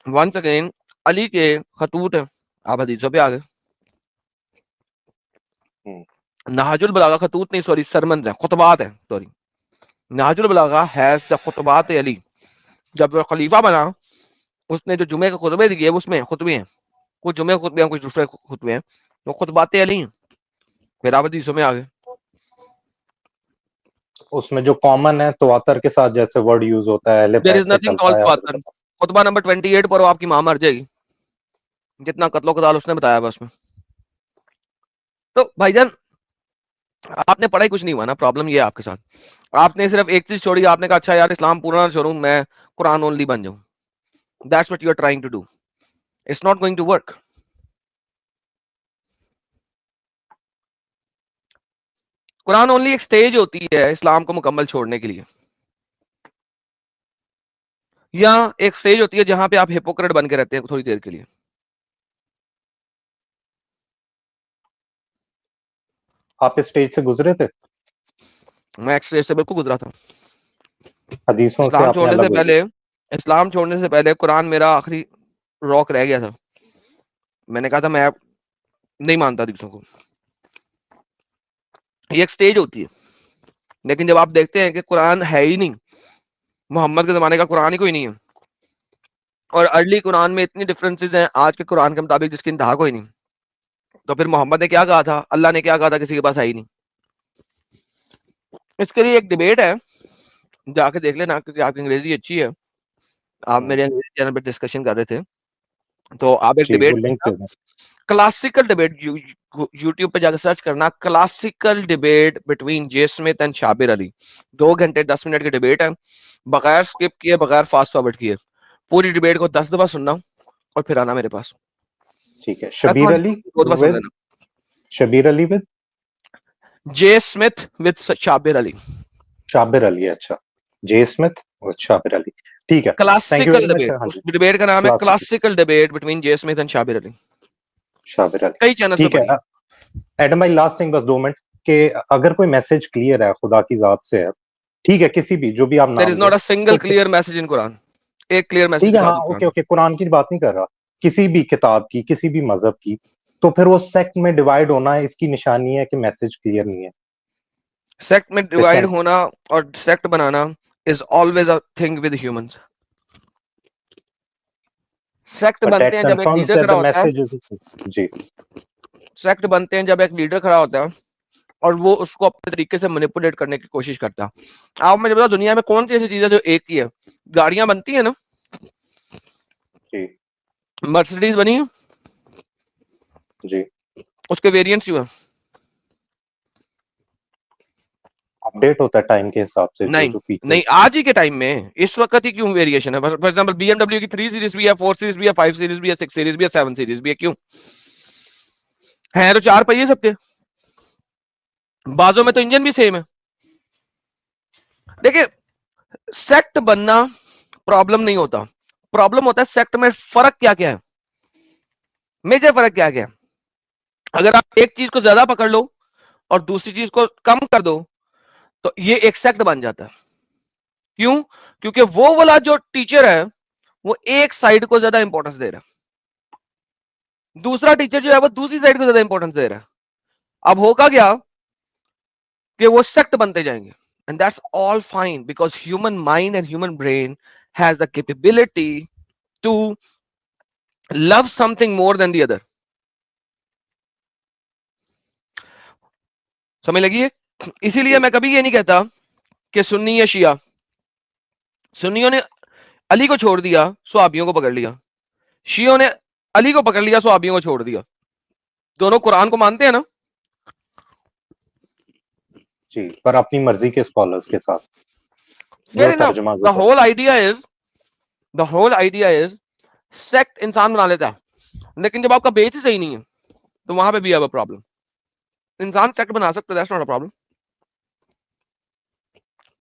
वंस अगेन अली के खतूत है, आप हदीसों पे आ गए। नहजुल बलागा खतूत नहीं, सॉरी सरमन है, खुतबात है, sorry. Nahjul Balagha has the खुतबात अली। जब वो खलीफा बना उसने जो जुमे के खुतबे दिए उसमें खुतबे हैं, कुछ जुमे के खुतबे हैं, कुछ दूसरे खुतबे हैं, वो खुतबात अली हैं। फिर आप हदीसों में आ गए। उसमें जो कॉमन है तवातर के साथ जैसे वर्ड यूज होता है, अहले देयर बैत इज से नथिंग चलता कॉल्ड है हजरत तवातर। अब्बास। खुतबा नंबर 28 पर आपकी मां मर जाएगी, जितना कत्लो कताल उसने बताया बस में। तो भाईजान आपने पढ़ा ही कुछ नहीं हुआ ना, प्रॉब्लम ये है आपके साथ। आपने सिर्फ एक चीज छोड़ी, आपने कहा अच्छा यार इस्लाम पूरा ना छोड़ूं, मैं कुरान ओनली बन जाऊं। That's what you are trying to do, it's not going to work. Quran only एक स्टेज होती है इस्लाम को मुकम्मल छोड़ने के लिए, या एक स्टेज होती है जहां पे आप हिपोक्रेट बन के रहते हैं थोड़ी देर के लिए। आप इस स्टेज से गुजरे थे? मैं एक स्टेज से बिल्कुल गुजरा था। हदीसों से इस्लाम आपने छोड़ने से अलग हो पहले, इस्लाम छोड़ने से पहले कुरान मेरा आखिरी रॉक रह गया था। मैंने कहा था मैं नहीं मानता हदीसों को। ये एक स्टेज होती है, लेकिन जब आप देखते हैं कि कुरान है ही नहीं, मोहम्मद के जमाने का कुरान ही कोई नहीं है, और अर्ली कुरान में इतनी डिफरेंसेस हैं आज के कुरान के मुताबिक जिसकी इंतहा कोई नहीं, तो फिर मोहम्मद ने क्या कहा था, अल्लाह ने क्या कहा था, किसी के पास है ही नहीं। इसके लिए एक डिबेट है, जाके देख लेना, क्योंकि आपकी अंग्रेजी अच्छी है, आप मेरे अंग्रेजी चैनल पर डिस्कशन कर रहे थे, तो आप एक जी, वो डिबेट लिंक दे दें। क्लासिकल डिबेट यूट्यूब पे जाकर सर्च करना, classical debate between Jay Smith and Shabir Ali. 2 घंटे 10 मिनट की डिबेट है, बगैर स्किप किए, बगैर फास्ट फॉरवर्ड किए, पूरी डिबेट को 10 दफा सुनना और फिर आना मेरे पास। ठीक है। शबीर अली 2 दफा सुन विद लेना। Shabir Ali with Jay Smith with Shabir Ali. Shabir Ali, अच्छा, जे स्मिथ और शाबिर अली, ठीक है। Thank you classical very much. Debate, हाँ उस जी, डिबेट का नाम है classic classical debate between Jay Smith and Shabir Ali. Shabir Ali, कई चैनल्स पे ठीक है। पढ़िए। एडम भाई लास्ट थिंग, बस 2 मिनट के, अगर कोई मैसेज क्लियर है खुदा की जात से है, ठीक है, किसी भी जो भी आप देयर इज नाम नॉट दें, अ सिंगल तो क्लियर मैसेज इन कुरान। एक क्लियर मैसेज ठीक है। दिखा हाँ, दो कुरान ओके में। ओके, कुरान की बात नहीं कर रहा, किसी भी किताब की, किसी भी मजहब की, तो फिर वो सेक्ट में डिवाइड होना है, इसकी निशानी है कि मैसेज क्लियर नहीं है। सेक्ट में डिवाइड होना और sect banana is always a thing with humans. Sect But बनते that हैं जब एक confirms लीडर that खड़ा the होता है, message is जी, सेक्ट बनते हैं जब एक लीडर खड़ा होता है और वो उसको अपने तरीके से मैनिपुलेट करने की कोशिश करता है। आप मुझे बताओ दुनिया में कौन सी ऐसी चीज है जो एक ही है? गाड़ियां बनती है ना, जी, मर्सिडीज बनी है, जी, उसके वेरिएंट्स क्यों हैं? अपडेट होता है टाइम के हिसाब से, जो नहीं जो फीचर्स नहीं, आज ही के टाइम में इस वक्त ही क्यों वेरिएशन है? फॉर एग्जांपल BMW की 3 सीरीज भी है, 4 सीरीज भी है, 5 सीरीज भी है, 6 सीरीज भी है, 7 सीरीज भी है, क्यों है? तो 4 पहिए सबके, बाजों में तो इंजन भी सेम है। देखिए, सेक्ट बनना प्रॉब्लम नहीं होता, प्रॉब्लम होता है सेक्ट में फर्क क्या क्या है, मेजर फर्क क्या क्या है। अगर आप एक चीज को ज्यादा पकड़ लो और दूसरी चीज को कम कर दो तो ये एक सेक्ट बन जाता है। क्यों? क्योंकि वो वाला जो टीचर है वो एक साइड को ज्यादा इंपॉर्टेंस दे रहा है, दूसरा टीचर जो है वो दूसरी साइड को ज्यादा इंपॉर्टेंस दे रहा है। अब होगा क्या कि वो सेक्ट बनते जाएंगे, and that's all fine because human mind and human brain has the capability to love something more than the other. समझ लगी है? इसीलिए मैं कभी ये नहीं कहता कि सुन्नी या शिया। सुन्नियों ने अली को छोड़ दिया, सुहाबियों को पकड़ लिया। शियों ने अली को पकड़ लिया, सुहाबियों को छोड़ दिया। दोनों कुरान को मानते हैं ना? जी, पर अपनी मर्जी के स्कॉलर्स के साथ जो तर्जुमा the whole idea is sect इंसान बना लेता है, लेकिन जब आपका बेस ही सही नहीं है तो वहां पे भी अब प्रॉब्लम। इंसान सेक्ट बना सकता है, दैट्स नॉट अ प्रॉब्लम।